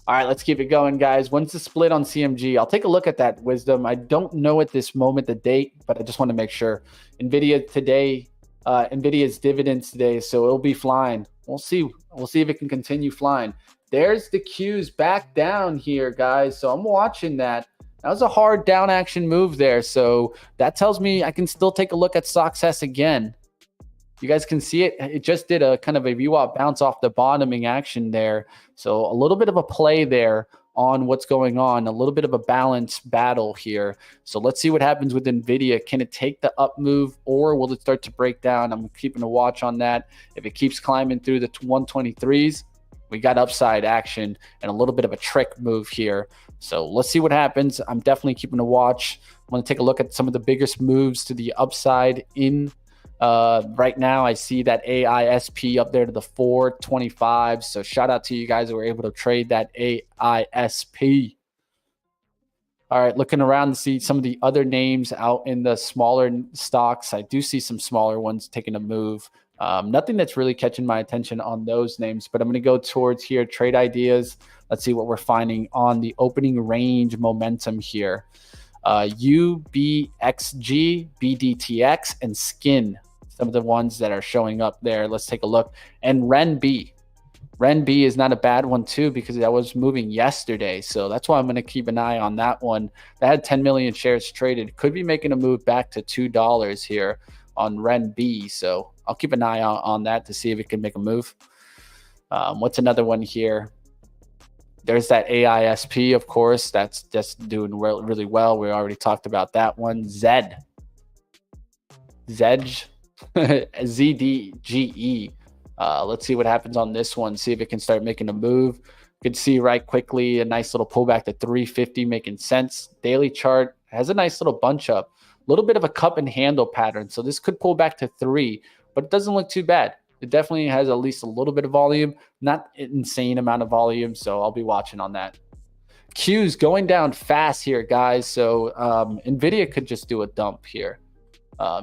All right, let's keep it going, guys. When's the split on CMG? I'll take a look at that, Wisdom. I don't know at this moment the date, but I just want to make sure. NVIDIA today, NVIDIA's dividends today, so it'll be flying. We'll see. We'll see if it can continue flying. There's the Qs back down here, guys. So I'm watching that. That was a hard down action move there. So that tells me I can still take a look at success again. You guys can see it. It just did a kind of a VWAP bounce off the bottoming action there. So a little bit of a play there on what's going on, a little bit of a balanced battle here. So let's see what happens with NVIDIA. Can it take the up move, or will it start to break down? I'm keeping a watch on that. If it keeps climbing through the 123s, we got upside action and a little bit of a trick move here. So let's see what happens. I'm definitely keeping a watch. I'm going to take a look at some of the biggest moves to the upside in right now. I see that AISP up there to the 425. So shout out to you guys that were able to trade that AISP. All right, looking around to see some of the other names out in the smaller stocks. I do see some smaller ones taking a move. Nothing that's really catching my attention on those names, but I'm going to go towards here, trade ideas. Let's see what we're finding on the opening range momentum here. UBXG, BDTX, and Skin, some of the ones that are showing up there. Let's take a look. And RenB. RenB is not a bad one too, because that was moving yesterday. So that's why I'm going to keep an eye on that one. That had 10 million shares traded. Could be making a move back to $2 here on RenB. So I'll keep an eye on that to see if it can make a move. What's another one here? There's that AISP, of course. That's just doing really well. We already talked about that one. ZDGE. ZDGE. Let's see what happens on this one. See if it can start making a move. You can see right quickly a nice little pullback to 350, making sense. Daily chart has a nice little bunch up. A little bit of a cup and handle pattern. So this could pull back to 3, but it doesn't look too bad. It definitely has at least a little bit of volume, not an insane amount of volume. So I'll be watching on that. Qs going down fast here, guys. So NVIDIA could just do a dump here.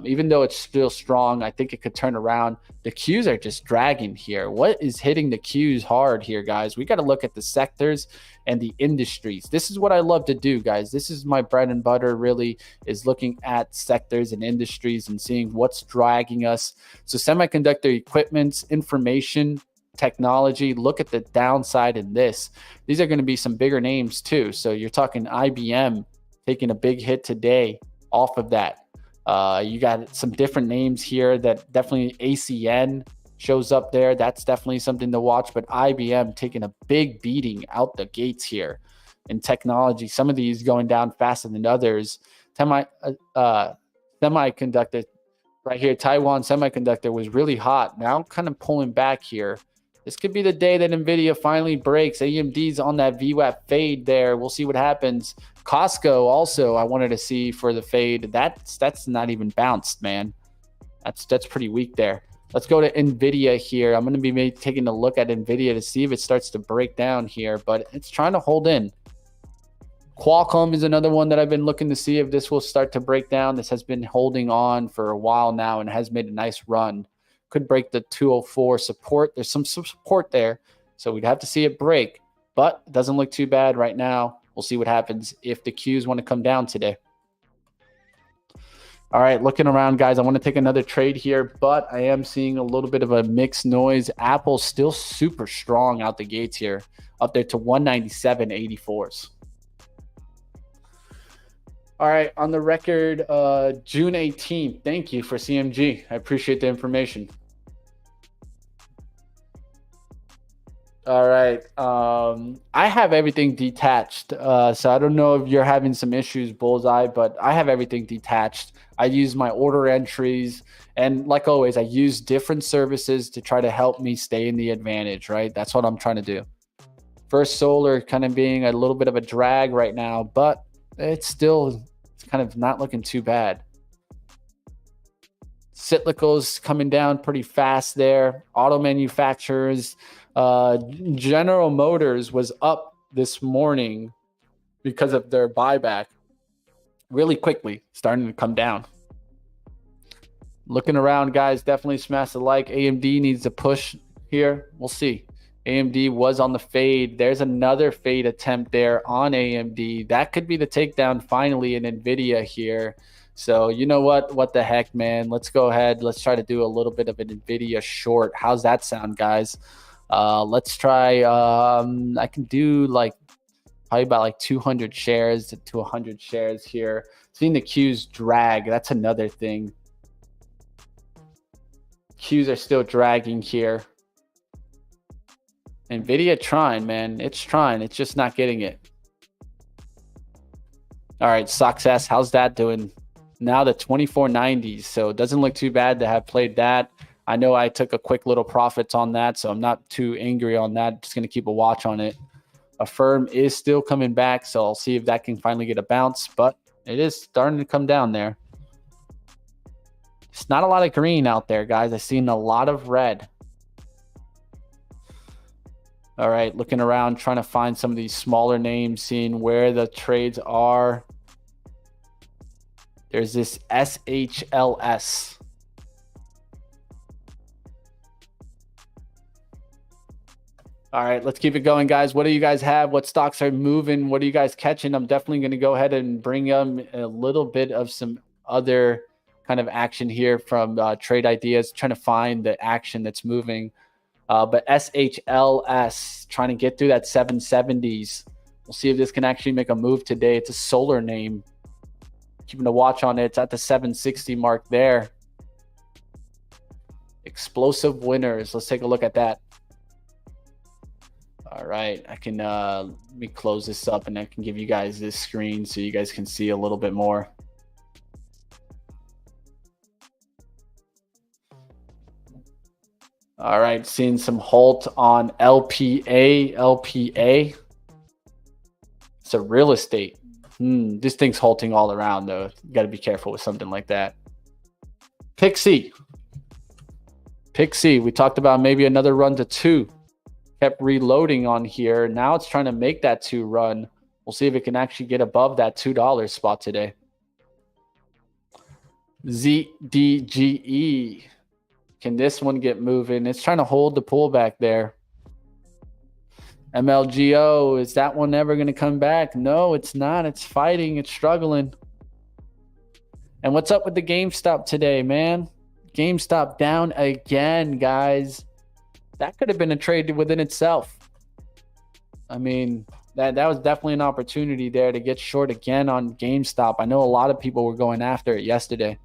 Even though it's still strong, I think it could turn around. The Qs are just dragging here. What is hitting the Qs hard here, guys? We got to look at the sectors and the industries. This is what I love to do, guys. This is my bread and butter, really, is looking at sectors and industries and seeing what's dragging us. So semiconductor equipment, information, technology, look at the downside in this. These are going to be some bigger names too. So you're talking IBM taking a big hit today off of that. You got some different names here that definitely ACN shows up there. That's definitely something to watch. But IBM taking a big beating out the gates here in technology. Some of these going down faster than others. Semiconductor right here, Taiwan Semiconductor was really hot. Now kind of pulling back here. This could be the day that NVIDIA finally breaks. AMD's on that VWAP fade there. We'll see what happens. Costco also I wanted to see for the fade. That's not even bounced, man. That's pretty weak there. Let's go to NVIDIA here. I'm going to be taking a look at NVIDIA to see if it starts to break down here, but it's trying to hold in. Qualcomm is another one that I've been looking to see if this will start to break down. This has been holding on for a while now and has made a nice run. Could break the 204 support. There's some support there, so we'd have to see it break, but it doesn't look too bad right now. We'll see what happens if the Qs want to come down today. All right, looking around, guys, I want to take another trade here, but I am seeing a little bit of a mixed noise. Apple's still super strong out the gates here, up there to 197.84s. All right, on the record, June 18th. Thank you for CMG. I appreciate the information. All right. I have everything detached. So I don't know if you're having some issues, Bullseye, but I have everything detached. I use my order entries. And like always, I use different services to try to help me stay in the advantage, right? That's what I'm trying to do. First Solar kind of being a little bit of a drag right now, but it's kind of not looking too bad. Cyclicals coming down pretty fast there. Auto manufacturers, General Motors was up this morning because of their buyback really quickly, starting to come down. Looking around, guys, definitely smash the like. AMD needs to push here. We'll see. AMD was on the fade. There's another fade attempt there on AMD. That could be the takedown finally in NVIDIA here. So you know what? What the heck, man? Let's go ahead. Let's try to do a little bit of an NVIDIA short. How's that sound, guys? Let's try. I can do like probably about like 200 shares to 100 shares here. Seeing the Qs drag. That's another thing. Qs are still dragging here. NVIDIA trying, man. It's trying. It's just not getting it. All right, success. How's that doing? Now the 2490s. So it doesn't look too bad to have played that. I know I took a quick little profits on that, so I'm not too angry on that. Just going to keep a watch on it. Affirm is still coming back, so I'll see if that can finally get a bounce, but it is starting to come down there. It's not a lot of green out there, guys. I've seen a lot of red. All right, looking around, trying to find some of these smaller names, seeing where the trades are. There's this SHLS. All right, let's keep it going, guys. What do you guys have? What stocks are moving? What are you guys catching? I'm definitely going to go ahead and bring them a little bit of some other kind of action here from trade ideas, trying to find the action that's moving. But SHLS, trying to get through that 770s. We'll see if this can actually make a move today. It's a solar name. Keeping a watch on it. It's at the 760 mark there. Explosive winners. Let's take a look at that. All right, I can let me close this up and I can give you guys this screen so you guys can see a little bit more. All right, seeing some halt on LPA. It's a real estate. This thing's halting all around though. You got to be careful with something like that. Pixie. We talked about maybe another run to 2. Kept reloading on here. Now it's trying to make that 2 run. We'll see if it can actually get above that $2 spot today. ZDGE. Can this one get moving? It's trying to hold the pullback there. MLGO, is that one ever going to come back? No, it's not. It's fighting. It's struggling. And what's up with the GameStop today, man? GameStop down again, guys. That could have been a trade within itself. I mean, that was definitely an opportunity there to get short again on GameStop. I know a lot of people were going after it yesterday.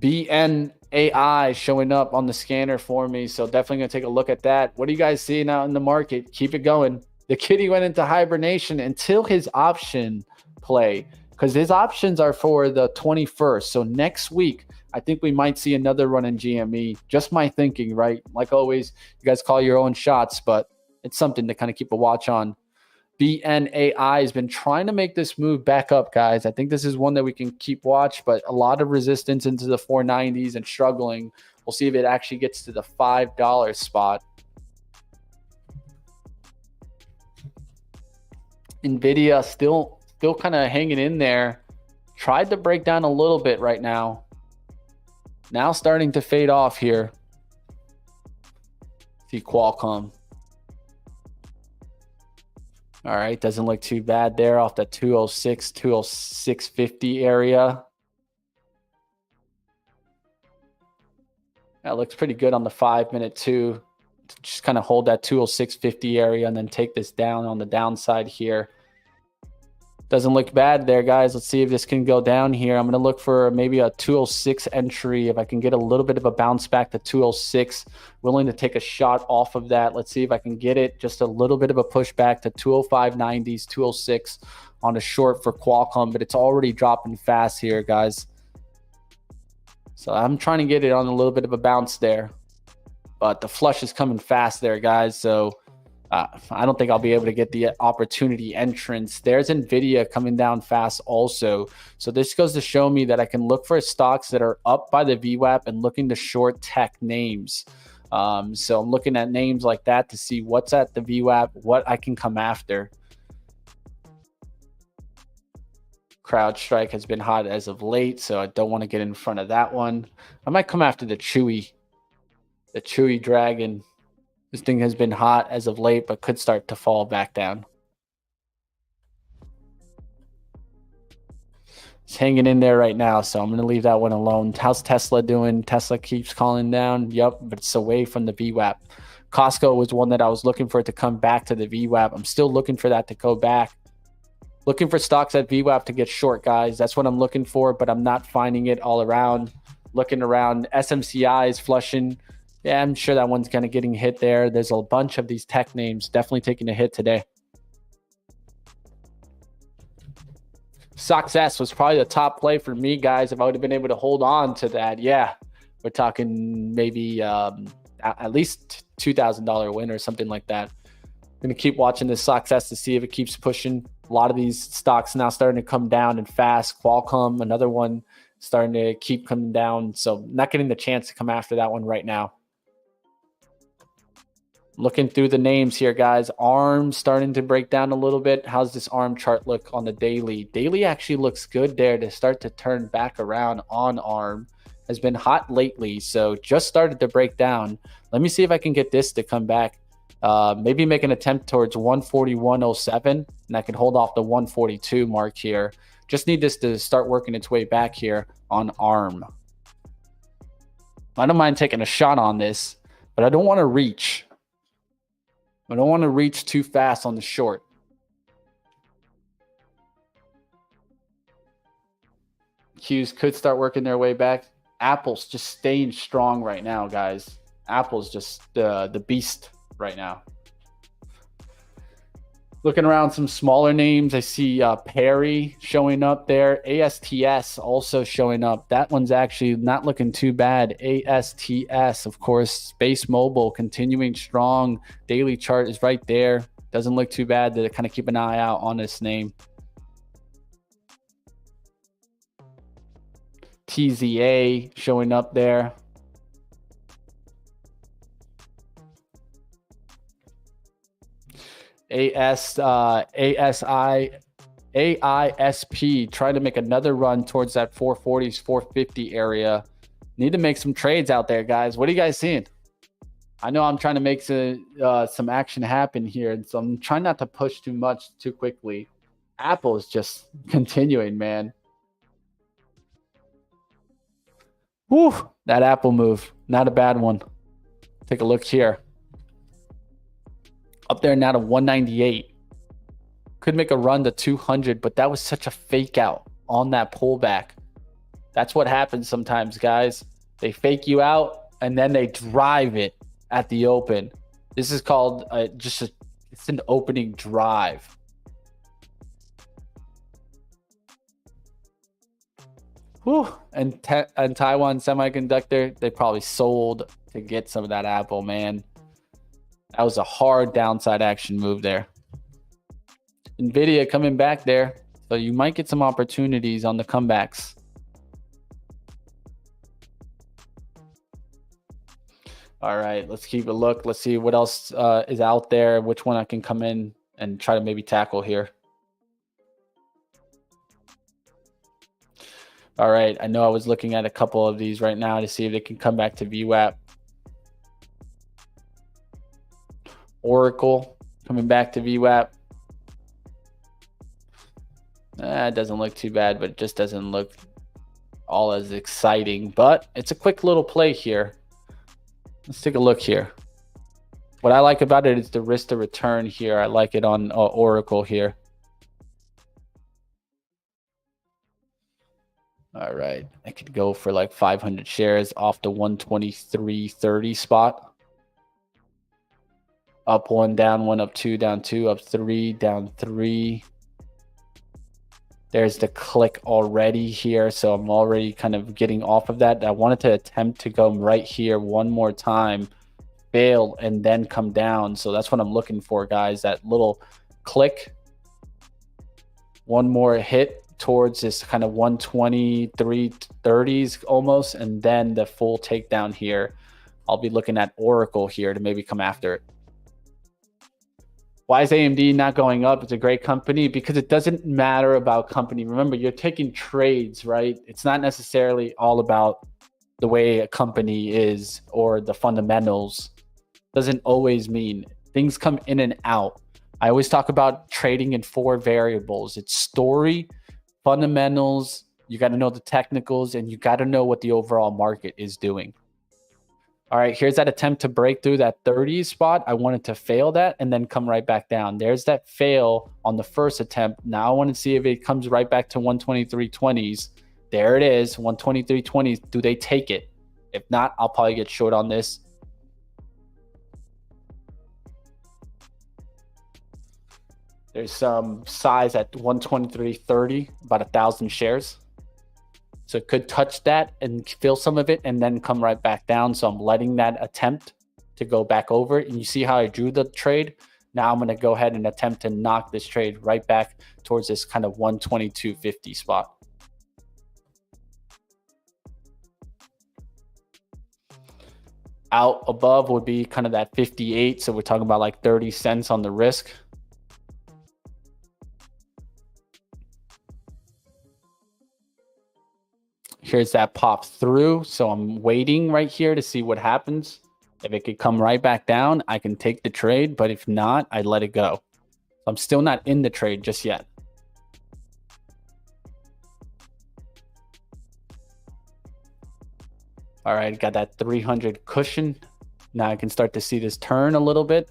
BNAI showing up on the scanner for me, so definitely going to take a look at that. What are you guys seeing out in the market? Keep it going. The kitty went into hibernation until his option play, because his options are for the 21st. So next week, I think we might see another run in GME. Just my thinking, right? Like always, you guys call your own shots, but it's something to kind of keep a watch on. BNAI has been trying to make this move back up, guys. I think this is one that we can keep watch, but a lot of resistance into the 490s and struggling. We'll see if it actually gets to the $5 spot. NVIDIA still kind of hanging in there. Tried to break down a little bit right now. Now starting to fade off here. See Qualcomm. All right, doesn't look too bad there off the 206, 206.50 area. That looks pretty good on the 5-minute too. Just kind of hold that 206.50 area and then take this down on the downside here. Doesn't look bad there, guys. Let's see if this can go down here. I'm going to look for maybe a 206 entry. If I can get a little bit of a bounce back to 206, willing to take a shot off of that. Let's see if I can get it. Just a little bit of a pushback to 205.90s, 206 on a short for Qualcomm, but it's already dropping fast here, guys. So I'm trying to get it on a little bit of a bounce there, but the flush is coming fast there, guys. So I don't think I'll be able to get the opportunity entrance. There's NVIDIA coming down fast also. So this goes to show me that I can look for stocks that are up by the VWAP and looking to short tech names. So I'm looking at names like that to see what's at the VWAP, what I can come after. CrowdStrike has been hot as of late, so I don't want to get in front of that one. I might come after the Chewy Dragon. This thing has been hot as of late, but could start to fall back down. It's hanging in there right now, so I'm going to leave that one alone. How's Tesla doing? Tesla keeps calling down. Yep, but it's away from the VWAP. Costco was one that I was looking for it to come back to the VWAP. I'm still looking for that to go back. Looking for stocks at VWAP to get short, guys. That's what I'm looking for, but I'm not finding it all around. Looking around, SMCI is flushing. Yeah, I'm sure that one's kind of getting hit there. There's a bunch of these tech names definitely taking a hit today. Success was probably the top play for me, guys. If I would have been able to hold on to that, yeah, we're talking maybe at least $2,000 win or something like that. I'm going to keep watching this Success to see if it keeps pushing. A lot of these stocks now starting to come down and fast. Qualcomm, another one starting to keep coming down. So not getting the chance to come after that one right now. Looking through the names here, guys. ARM starting to break down a little bit. How's this ARM chart look on the daily? Daily actually looks good there to start to turn back around on ARM. Has been hot lately, so just started to break down. Let me see if I can get this to come back. Maybe make an attempt towards 141.07, and I can hold off the 142 mark here. Just need this to start working its way back here on ARM. I don't mind taking a shot on this, but I don't want to reach. I don't want to reach too fast on the short. Qs could start working their way back. Apple's just staying strong right now, guys. Apple's just the beast right now. Looking around some smaller names, I see Perry showing up there. ASTS also showing up. That one's actually not looking too bad. ASTS, of course, Space Mobile continuing strong. Daily chart is right there. Doesn't look too bad to kind of keep an eye out on this name. TZA showing up there. AISP trying to make another run towards that 440s, 450 area. Need to make some trades out there, guys. What are you guys seeing? I know I'm trying to make some action happen here, and so I'm trying not to push too much too quickly. Apple is just continuing, man. Whew, that Apple move, not a bad one. Take a look here. Up there now to 198. Could make a run to 200, but that was such a fake out on that pullback. That's what happens sometimes, guys. They fake you out, and then they drive it at the open. This is called it's an opening drive. Whew. And Taiwan Semiconductor, they probably sold to get some of that Apple, man. That was a hard downside action move there. NVIDIA coming back there. So you might get some opportunities on the comebacks. All right, let's keep a look. Let's see what else is out there, which one I can come in and try to maybe tackle here. All right, I know I was looking at a couple of these right now to see if they can come back to VWAP. Oracle coming back to VWAP. It doesn't look too bad, but it just doesn't look all as exciting. But it's a quick little play here. Let's take a look here. What I like about it is the risk to return here. I like it on Oracle here. All right, I could go for like 500 shares off the 123.30 spot. Up one, down one, up two, down two, up three, down three. There's the click already here, so I'm already kind of getting off of that. I wanted to attempt to go right here one more time, fail, and then come down. So that's what I'm looking for, guys. That little click, one more hit towards this kind of 123.30s almost, and then the full takedown here. I'll be looking at Oracle here to maybe come after it. Why is AMD not going up? It's a great company because it doesn't matter about company. Remember, you're taking trades, right? It's not necessarily all about the way a company is or the fundamentals. Doesn't always mean. Things come in and out. I always talk about trading in 4 variables. It's story, fundamentals, you got to know the technicals, and you got to know what the overall market is doing. All right, here's that attempt to break through that 30 spot. I wanted to fail that and then come right back down. There's that fail on the first attempt. Now I want to see if it comes right back to 123.20s. There it is, 123.20s. Do they take it? If not, I'll probably get short on this. There's some size at 123.30, about 1,000 shares. So it could touch that and fill some of it and then come right back down. So I'm letting that attempt to go back over. And you see how I drew the trade? Now I'm going to go ahead and attempt to knock this trade right back towards this kind of 122.50 spot. Out above would be kind of that 58. So we're talking about like 30 cents on the risk. Here's that pop through. So I'm waiting right here to see what happens. If it could come right back down, I can take the trade. But if not, I let it go. I'm still not in the trade just yet. All right, got that 300 cushion. Now I can start to see this turn a little bit.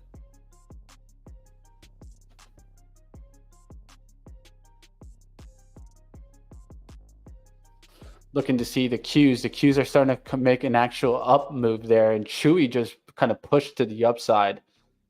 Looking to see the Qs. The Qs are starting to make an actual up move there, and Chewy just kind of pushed to the upside.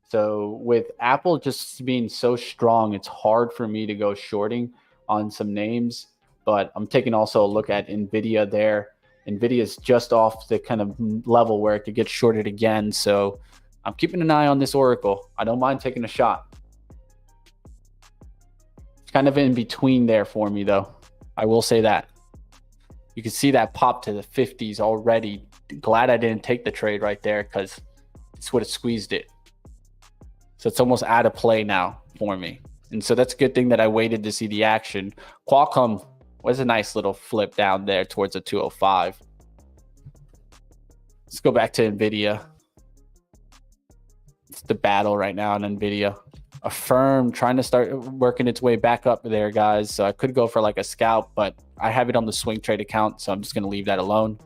So with Apple just being so strong, it's hard for me to go shorting on some names, but I'm taking also a look at NVIDIA there. NVIDIA is just off the kind of level where it could get shorted again. So I'm keeping an eye on this Oracle. I don't mind taking a shot. It's kind of in between there for me, though. I will say that. You can see that pop to the 50s already. Glad I didn't take the trade right there because this would have squeezed it. So it's almost out of play now for me. And so that's a good thing that I waited to see the action. Qualcomm was a nice little flip down there towards a 205. Let's go back to NVIDIA. It's the battle right now on NVIDIA. Affirm trying to start working its way back up there, guys. So I could go for like a scalp, but I have it on the swing trade account, so I'm just going to leave that alone.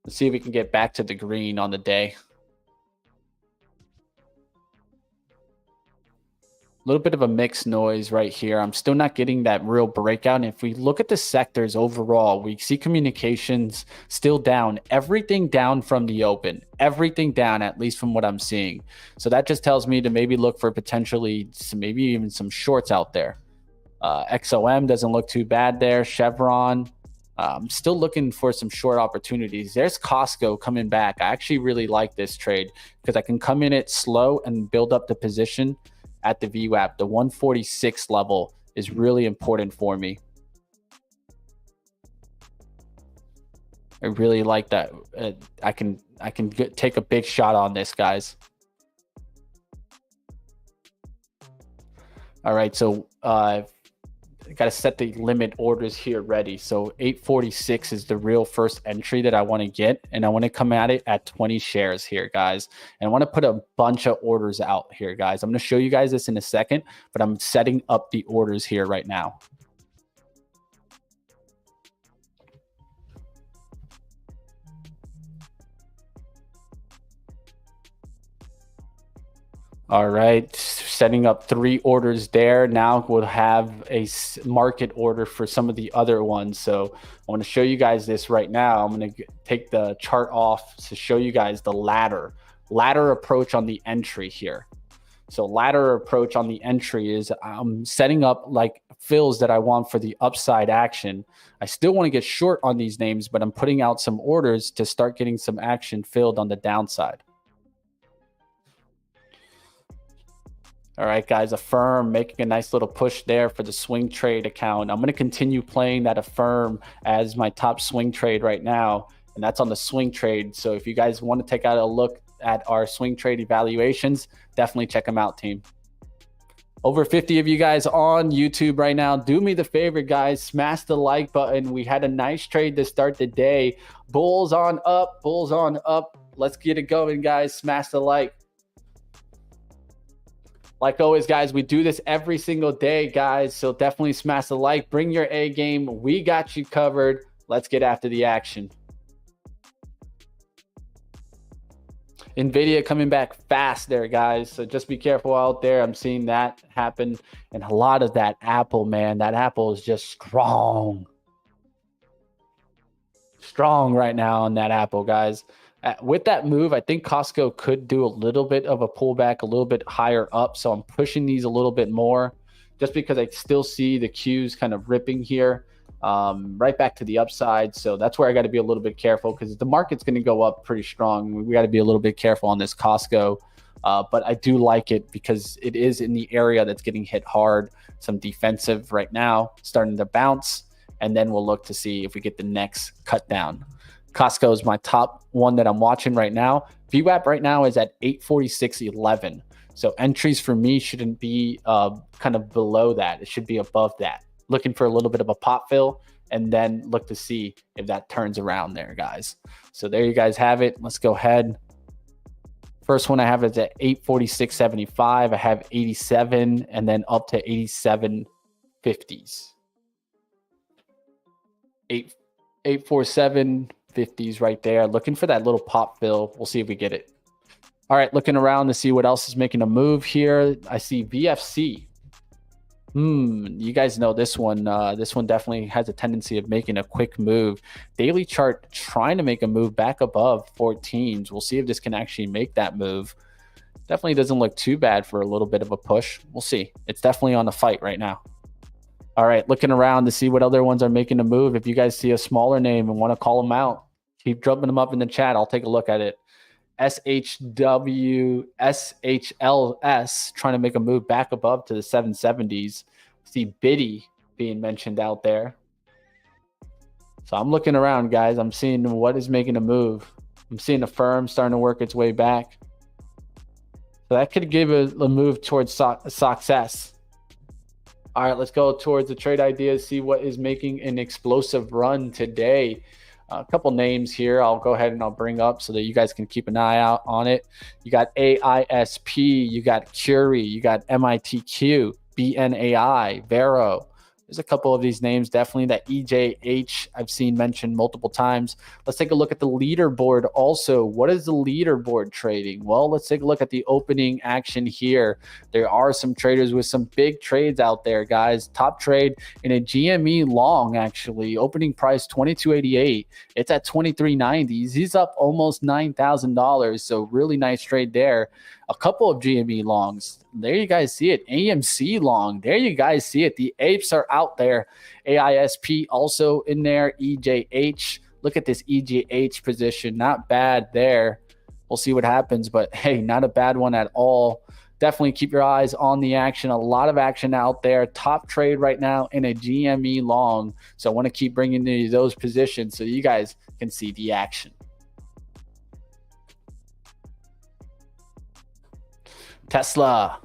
Let's see if we can get back to the green on the day. A little bit of a mixed noise right here. I'm still not getting that real breakout. And if we look at the sectors overall, we see communications still down. Everything down from the open. Everything down, at least from what I'm seeing. So that just tells me to maybe look for potentially maybe even some shorts out there. XOM doesn't look too bad there. Chevron. I'm still looking for some short opportunities. There's Costco coming back. I actually really like this trade because I can come in it slow and build up the position at the VWAP. The 146 level is really important for me. I really like that. I can take a big shot on this, guys. All right, so got to set the limit orders here ready. So 846 is the real first entry that I want to get. And I want to come at it at 20 shares here, guys. And I want to put a bunch of orders out here, guys. I'm going to show you guys this in a second, but I'm setting up the orders here right now. All right, setting up 3 orders there. Now we'll have a market order for some of the other ones. So I want to show you guys this right now. I'm going to take the chart off to show you guys the ladder approach on the entry here. So ladder approach on the entry is I'm setting up like fills that I want for the upside action. I still want to get short on these names, but I'm putting out some orders to start getting some action filled on the downside. All right, guys, Affirm making a nice little push there for the swing trade account. I'm going to continue playing that Affirm as my top swing trade right now, and that's on the swing trade. So if you guys want to take out a look at our swing trade evaluations, definitely check them out, team. Over 50 of you guys on YouTube right now. Do me the favor, guys, smash the like button. We had a nice trade to start the day. Bulls on up, bulls on up. Let's get it going, guys. Smash the like. Like always, guys, we do this every single day, guys. So definitely smash the like. Bring your A game. We got you covered. Let's get after the action. NVIDIA coming back fast there, guys. So just be careful out there. I'm seeing that happen. And a lot of that Apple, man. That Apple is just strong. Strong right now on that Apple, guys. With that move, I think Costco could do a little bit of a pullback, a little bit higher up. So I'm pushing these a little bit more just because I still see the Qs kind of ripping here right back to the upside. So that's where I got to be a little bit careful because the market's going to go up pretty strong. We got to be a little bit careful on this Costco. But I do like it because it is in the area that's getting hit hard. Some defensive right now, starting to bounce. And then we'll look to see if we get the next cut down. Costco is my top one that I'm watching right now. VWAP right now is at 846.11. So entries for me shouldn't be kind of below that. It should be above that. Looking for a little bit of a pop fill and then look to see if that turns around there, guys. So there you guys have it. Let's go ahead. First one I have is at 846.75. I have 87 and then up to 87.50s. 847.50s right there. Looking for that little pop fill. We'll see if we get it. All right, looking around to see what else is making a move here. I see VFC. You guys know this one. This one definitely has a tendency of making a quick move. Daily chart trying to make a move back above 14s. We'll see if this can actually make that move. Definitely doesn't look too bad for a little bit of a push. We'll see. It's definitely on the fight right now. All right, looking around to see what other ones are making a move. If you guys see a smaller name and want to call them out, keep dropping them up in the chat. I'll take a look at it. SHW, SHLS trying to make a move back above to the 770s. See Biddy being mentioned out there. So I'm looking around, guys. I'm seeing what is making a move. I'm seeing the firm starting to work its way back. So that could give a move towards success. All right, let's go towards the trade ideas, see what is making an explosive run today. A couple names here I'll go ahead and I'll bring up so that you guys can keep an eye out on it. You got AISP, you got Curie, you got MITQ, BNAI, Vero. There's a couple of these names, definitely. That EJH I've seen mentioned multiple times. Let's take a look at the leaderboard also. What is the leaderboard trading? Well, let's take a look at the opening action here. There are some traders with some big trades out there, guys. Top trade in a GME long, actually. Opening price $22.88. It's at $23.90. He's up almost $9,000. So really nice trade there. A couple of GME longs. There you guys see it. AMC long. There you guys see it. The apes are out there. AISP also in there. EJH. Look at this EJH position. Not bad there. We'll see what happens. But, hey, not a bad one at all. Definitely keep your eyes on the action. A lot of action out there. Top trade right now in a GME long. So I want to keep bringing you those positions so you guys can see the action. Tesla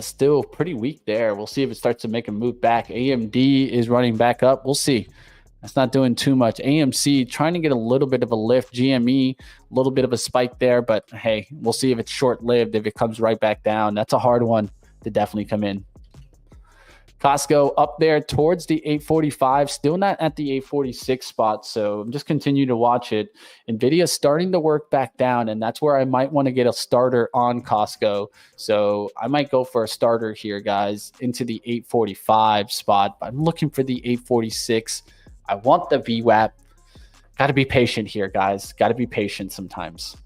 still pretty weak there. We'll see if it starts to make a move back. AMD is running back up. We'll see. That's not doing too much. AMC trying to get a little bit of a lift. GME, a little bit of a spike there. But, hey, we'll see if it's short-lived, if it comes right back down. That's a hard one to definitely come in. Costco up there towards the 845, still not at the 846 spot. So I'm just continue to watch it. Nvidia starting to work back down, and that's where I might want to get a starter on Costco. So I might go for a starter here, guys, into the 845 spot. I'm looking for the 846. I want the VWAP. Got to be patient here, guys. Got to be patient sometimes.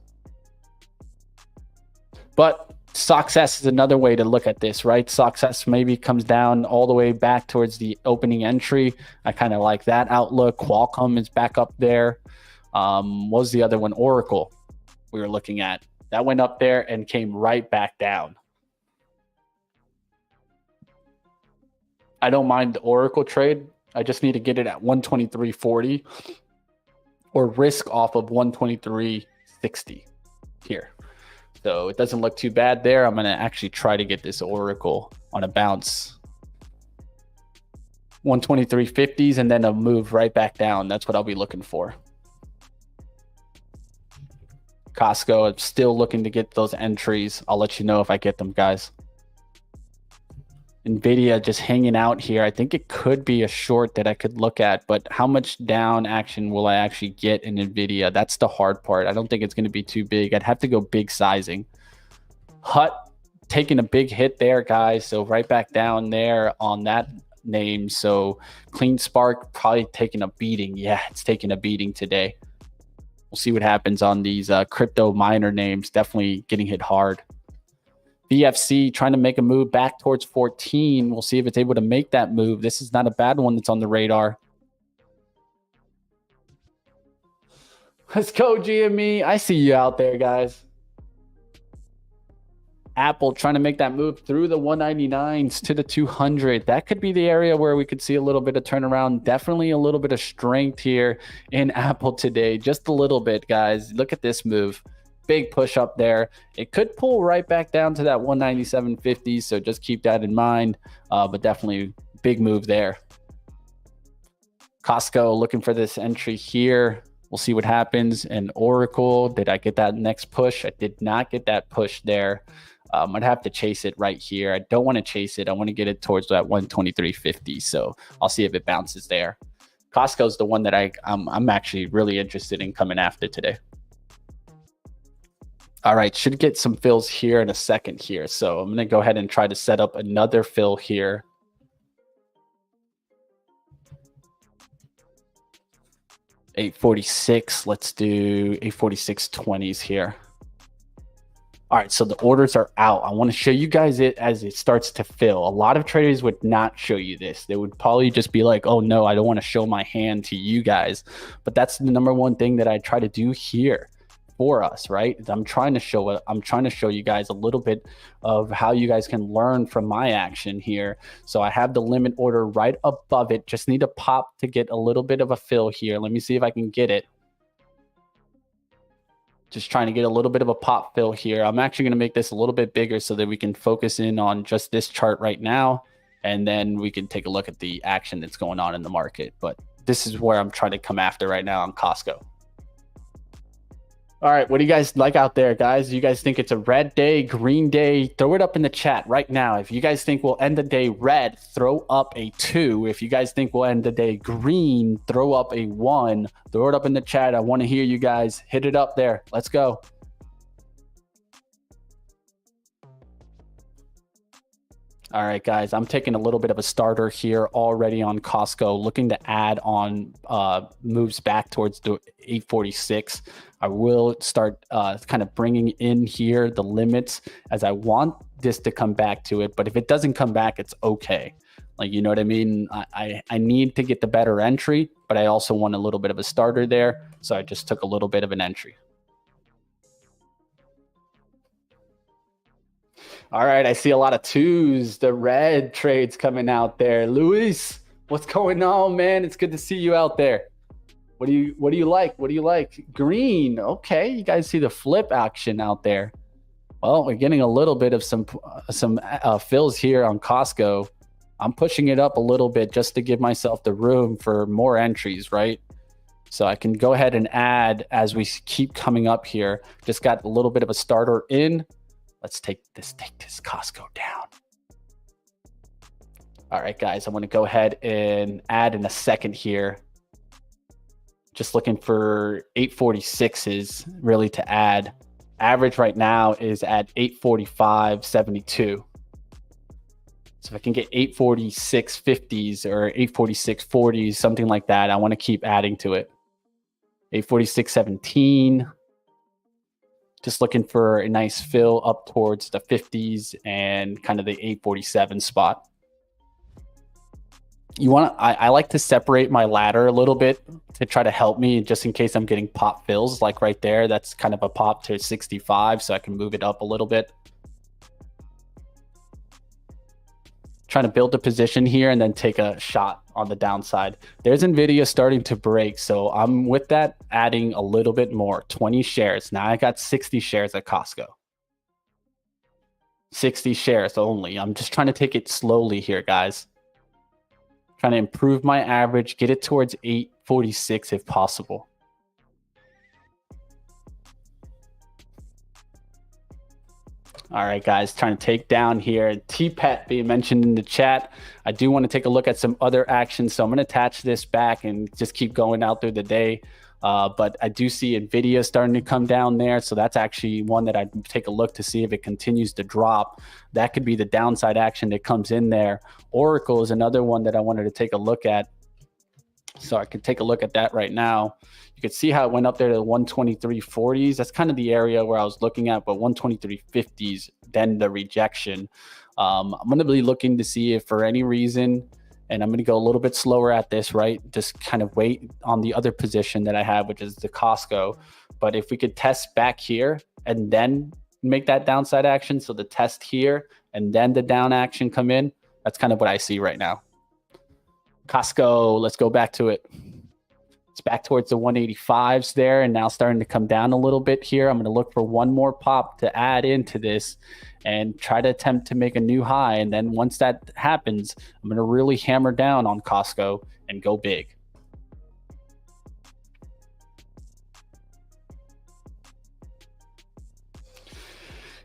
But success is another way to look at this, right? Success maybe comes down all the way back towards the opening entry. I kind of like that outlook. Qualcomm is back up there. What was the other one? Oracle we were looking at. That went up there and came right back down. I don't mind the Oracle trade. I just need to get it at 123.40 or risk off of 123.60 here. So it doesn't look too bad there. I'm going to actually try to get this Oracle on a bounce. 123.50s and then a move right back down. That's what I'll be looking for. Costco, I'm still looking to get those entries. I'll let you know if I get them, guys. Nvidia just hanging out here. I think it could be a short that I could look at, but how much down action will I actually get in Nvidia? That's the hard part. I don't think it's going to be too big. I'd have to go big sizing. Hut taking a big hit there, guys. So right back down there on that name. So Clean Spark probably taking a beating. Yeah, it's taking a beating today. We'll see what happens on these crypto miner names. Definitely getting hit hard. BFC trying to make a move back towards 14. We'll see if it's able to make that move. This is not a bad one that's on the radar. Let's go, GME. I see you out there, guys. Apple trying to make that move through the 199s to the 200. That could be the area where we could see a little bit of turnaround. Definitely a little bit of strength here in Apple today. Just a little bit, guys. Look at this move. Big push up there. It could pull right back down to that 197.50, so just keep that in mind. But definitely big move there. Costco looking for this entry here. We'll see what happens. And Oracle, did I get that next push? I did not get that push there. I'd have to chase it right here. I don't want to chase it. I want to get it towards that 123.50. So I'll see if it bounces there. Costco's the one that I'm actually really interested in coming after today. All right, should get some fills here in a second here. So I'm going to go ahead and try to set up another fill here. $846. Let's do $846.20s here. All right, so the orders are out. I want to show you guys it as it starts to fill. A lot of traders would not show you this. They would probably just be like, oh no, I don't want to show my hand to you guys. But that's the number one thing that I try to do here for us, right? I'm trying to show you guys a little bit of how you guys can learn from my action here. So I have the limit order right above it. Just need to pop to get a little bit of a fill here. Let me see if I can get it. Just trying to get a little bit of a pop fill here. I'm actually going to make this a little bit bigger so that we can focus in on just this chart right now. And then we can take a look at the action that's going on in the market. But this is where I'm trying to come after right now on Costco. All right, what do you guys like out there, guys? You guys think it's a red day, green day? Throw it up in the chat right now. If you guys think we'll end the day red, throw up a 2. If you guys think we'll end the day green, throw up a 1. Throw it up in the chat. I want to hear you guys. Hit it up there. Let's go. All right, guys, I'm taking a little bit of a starter here already on Costco, looking to add on moves back towards the 846. I will start kind of bringing in here the limits as I want this to come back to it. But if it doesn't come back, it's okay. Like, you know what I mean? I need to get the better entry, but I also want a little bit of a starter there. So I just took a little bit of an entry. All right, I see a lot of 2s. The red trades coming out there. Luis, what's going on, man? It's good to see you out there. What do you like? What do you like? Green. Okay, you guys see the flip action out there. Well, we're getting a little bit of some fills here on Costco. I'm pushing it up a little bit just to give myself the room for more entries, right? So I can go ahead and add as we keep coming up here. Just got a little bit of a starter in. Let's take this Costco down. All right, guys, I'm going to go ahead and add in a second here. Just looking for 846s really to add. Average right now is at 845.72. So if I can get 846.50s or 846.40s, something like that, I want to keep adding to it. 846.17. Just looking for a nice fill up towards the 50s and kind of the 847 spot. I like to separate my ladder a little bit to try to help me just in case I'm getting pop fills, like right there. That's kind of a pop to 65, so I can move it up a little bit. Trying to build a position here and then take a shot on the downside. There's Nvidia starting to break, so I'm with that adding a little bit more, 20 shares. Now I got 60 shares at Costco. 60 shares only. I'm just trying to take it slowly here, guys. Trying to improve my average, get it towards 846 if possible. All right, guys, trying to take down here. TPET being mentioned in the chat. I do want to take a look at some other actions, so I'm going to attach this back and just keep going out through the day. But I do see Nvidia starting to come down there, so that's actually one that I'd take a look to see if it continues to drop. That could be the downside action that comes in there. Oracle is another one that I wanted to take a look at. So I could take a look at that right now. You could see how it went up there to 123.40s. That's kind of the area where I was looking at, but 123.50s, then the rejection. I'm going to be looking to see if for any reason, and I'm going to go a little bit slower at this, right? Just kind of wait on the other position that I have, which is the Costco. But if we could test back here and then make that downside action, so the test here and then the down action come in, that's kind of what I see right now. Costco, let's go back to it. It's back towards the 185s there and now starting to come down a little bit here. I'm going to look for one more pop to add into this and try to attempt to make a new high. And then once that happens, I'm going to really hammer down on Costco and go big.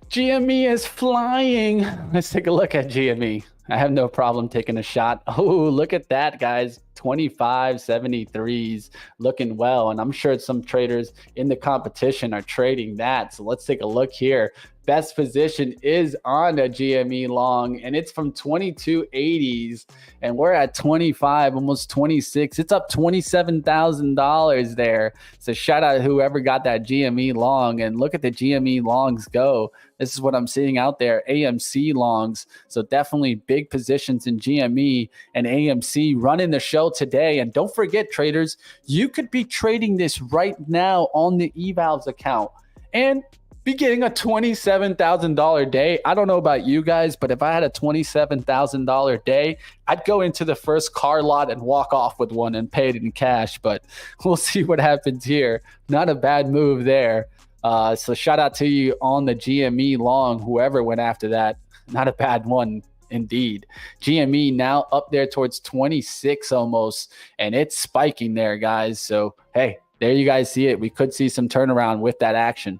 GME is flying. Let's take a look at GME. I have no problem taking a shot. Oh, look at that, guys. 25.73s looking well. And I'm sure some traders in the competition are trading that. So let's take a look here. Best position is on a GME long, and it's from 22.80s, and we're at 25, almost 26. It's up $27,000 there. So shout out to whoever got that GME long, and look at the GME longs go. This is what I'm seeing out there, AMC longs. So definitely big positions in GME and AMC running the show today. And don't forget, traders, you could be trading this right now on the eValves account and be getting a $27,000 day. I don't know about you guys, but if I had a $27,000 day, I'd go into the first car lot and walk off with one and pay it in cash. But we'll see what happens here. Not a bad move there. So shout out to you on the GME long, whoever went after that. Not a bad one indeed. GME now up there towards 26 almost, and it's spiking there, guys. So, hey, there you guys see it. We could see some turnaround with that action.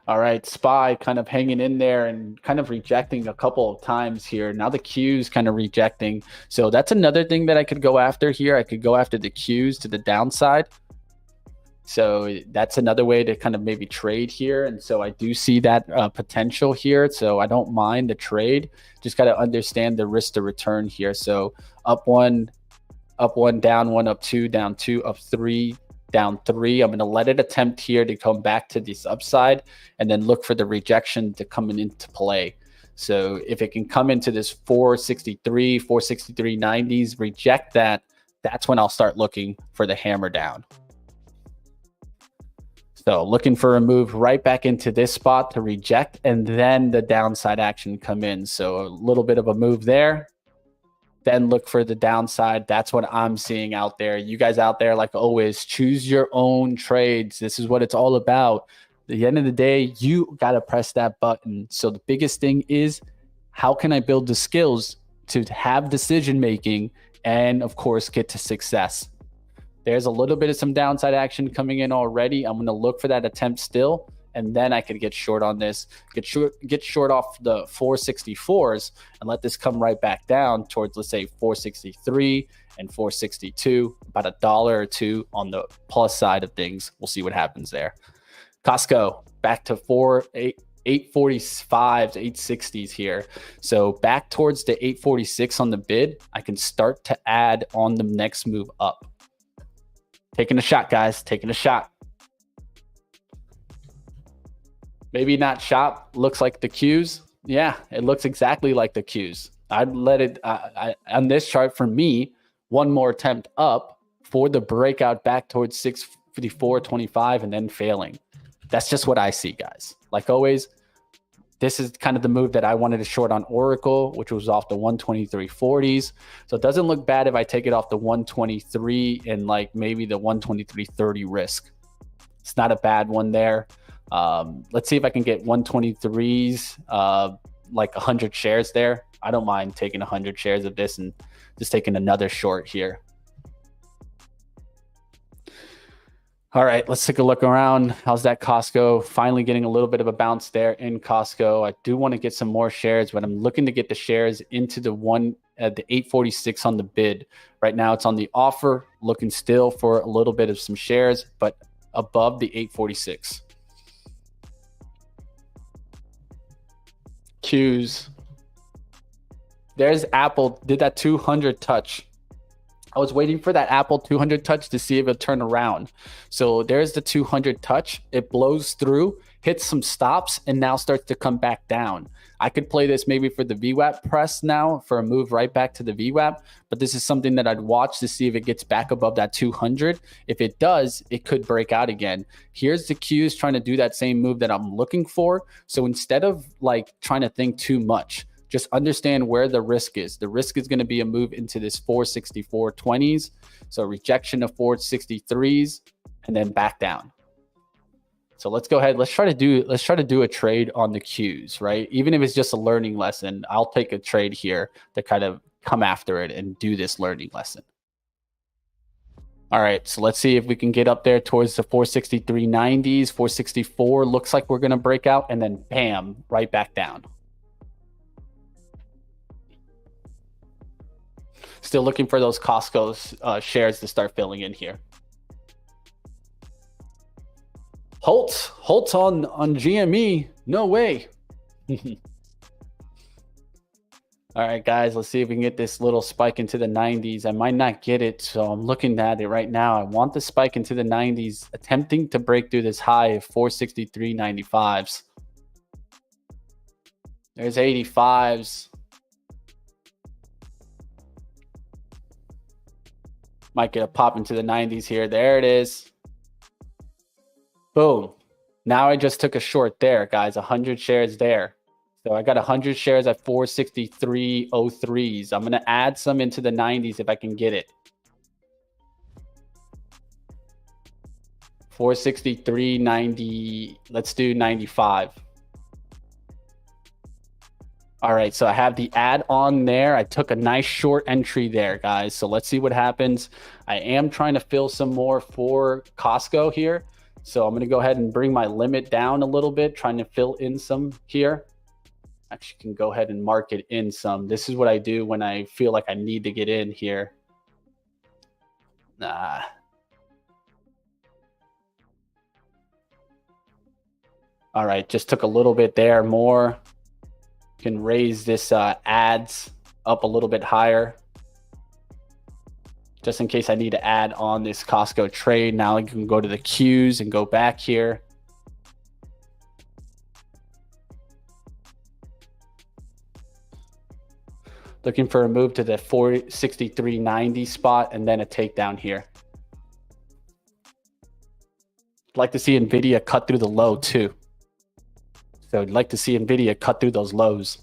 All right, SPY kind of hanging in there and kind of rejecting a couple of times here. Now the Q's kind of rejecting. So that's another thing that I could go after here. I could go after the Q's to the downside. So that's another way to kind of maybe trade here. And so I do see that potential here. So I don't mind the trade. Just got to understand the risk to return here. So up one, down one, up two, down two, up three, down three. I'm going to let it attempt here to come back to this upside and then look for the rejection to come into play. So if it can come into this 463, 463.90s, reject that, that's when I'll start looking for the hammer down. So looking for a move right back into this spot to reject and then the downside action come in. So a little bit of a move there. Then look for the downside. That's what I'm seeing out there. You guys out there, like always, choose your own trades. This is what it's all about. At the end of the day, you got to press that button. So the biggest thing is, how can I build the skills to have decision making and, of course, get to success? There's a little bit of some downside action coming in already. I'm going to look for that attempt still and then I could get short on this, get short off the 464s and let this come right back down towards, let's say, 463 and 462, about $1 or $2 on the plus side of things. We'll see what happens there. Costco back to 845s, 860s here. So back towards the 846 on the bid, I can start to add on the next move up. Taking a shot, guys, taking a shot. Maybe not shot, looks like the Qs. Yeah, it looks exactly like the Qs. I'd let it, on this chart for me, one more attempt up for the breakout back towards 654.25 and then failing. That's just what I see, guys. Like always, this is kind of the move that I wanted to short on Oracle, which was off the 123.40s. So it doesn't look bad if I take it off the 123 and like maybe the 123.30 risk. It's not a bad one there. Let's see if I can get 123s, like 100 shares there. I don't mind taking 100 shares of this and just taking another short here. All right, let's take a look around. How's that Costco? Finally getting a little bit of a bounce there in Costco. I do want to get some more shares, but I'm looking to get the shares into the 846 on the bid. Right now it's on the offer, looking still for a little bit of some shares, but above the 846. Qs. There's Apple, did that 200 touch. I was waiting for that Apple 200 touch to see if it turned around. So there's the 200 touch. It blows through, hits some stops, and now starts to come back down. I could play this maybe for the VWAP press now for a move right back to the VWAP, but this is something that I'd watch to see if it gets back above that 200. If it does, it could break out again. Here's the Qs trying to do that same move that I'm looking for. So instead of like trying to think too much, just understand where the risk is. The risk is going to be a move into this 464.20s. So rejection of 463s and then back down. So let's go ahead. Let's try to do a trade on the Qs, right? Even if it's just a learning lesson, I'll take a trade here to kind of come after it and do this learning lesson. All right, so let's see if we can get up there towards the 463.90s, 464. Looks like we're going to break out and then bam, right back down. Still looking for those Costco shares to start filling in here. Holt on GME. No way. All right, guys, let's see if we can get this little spike into the 90s. I might not get it, so I'm looking at it right now. I want the spike into the 90s, attempting to break through this high of 463.95s. There's 85s. Might get a pop into the 90s here. There it is. Boom. Now I just took a short there, guys. 100 shares there. So I got 100 shares at 463.03s. I'm going to add some into the 90s if I can get it. 463.90. Let's do 95. All right, so I have the add on there. I took a nice short entry there, guys. So let's see what happens. I am trying to fill some more for Costco here. So I'm going to go ahead and bring my limit down a little bit, trying to fill in some here. Actually, can go ahead and mark it in some. This is what I do when I feel like I need to get in here. All right, just took a little bit there more. Can raise this ads up a little bit higher just in case I need to add on this Costco trade. Now I can go to the Qs and go back here. Looking for a move to the 463.90 spot and then a takedown here. I'd like to see NVIDIA cut through the low too. So I'd like to see NVIDIA cut through those lows.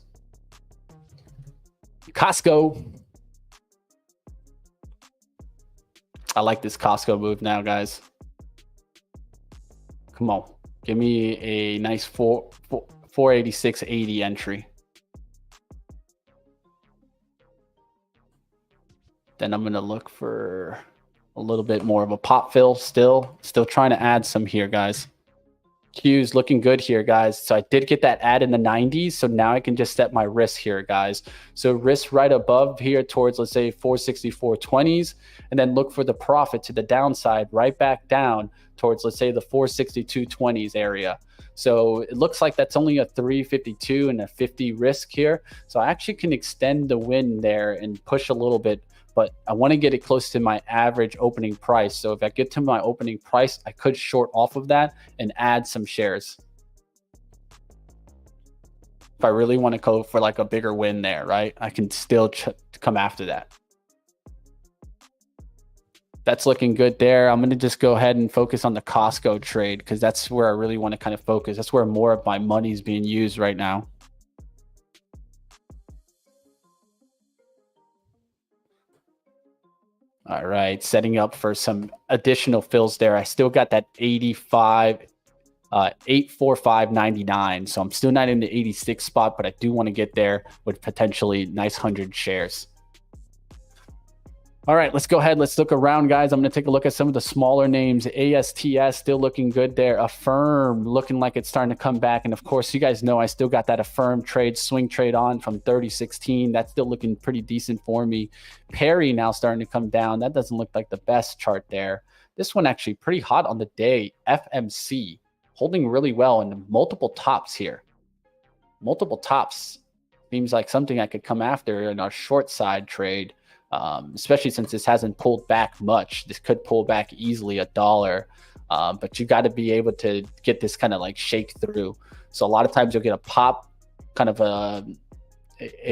Costco. I like this Costco move now, guys. Come on. Give me a nice 486.80 entry. Then I'm going to look for a little bit more of a pop fill still. Still trying to add some here, guys. Q's looking good here, guys. So I did get that ad in the 90s. So now I can just set my risk here, guys. So risk right above here towards, let's say, 464.20s, and then look for the profit to the downside right back down towards, let's say, the 462.20s area. So it looks like that's only a 352 and a 50 risk here. So I actually can extend the win there and push a little bit, but I want to get it close to my average opening price. So if I get to my opening price, I could short off of that and add some shares. If I really want to go for like a bigger win there, right? I can still come after that. That's looking good there. I'm going to just go ahead and focus on the Costco trade because that's where I really want to kind of focus. That's where more of my money is being used right now. All right, setting up for some additional fills there. I still got that 85, 845.99. So I'm still not in the 86 spot, but I do want to get there with potentially nice 100 shares. All right, let's go ahead. Let's look around, guys. I'm going to take a look at some of the smaller names. ASTS still looking good there. Affirm looking like it's starting to come back. And of course, you guys know I still got that Affirm trade, swing trade on from 3016. That's still looking pretty decent for me. Perry now starting to come down. That doesn't look like the best chart there. This one actually pretty hot on the day. FMC holding really well and multiple tops here. Multiple tops seems like something I could come after in our short side trade. Especially since this hasn't pulled back much. This could pull back easily $1, but you got to be able to get this kind of like shake through. So a lot of times you'll get a pop, kind of a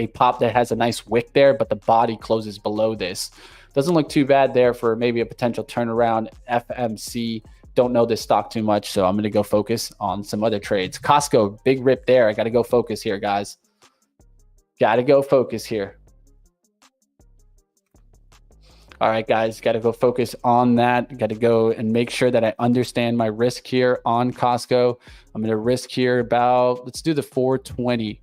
pop that has a nice wick there, but the body closes below this. Doesn't look too bad there for maybe a potential turnaround. FMC, don't know this stock too much, so I'm going to go focus on some other trades. Costco, big rip there. I got to go focus here, guys. Got to go focus here. All right, guys, got to go focus on that. Got to go and make sure that I understand my risk here on Costco. I'm going to risk here about, let's do the 420,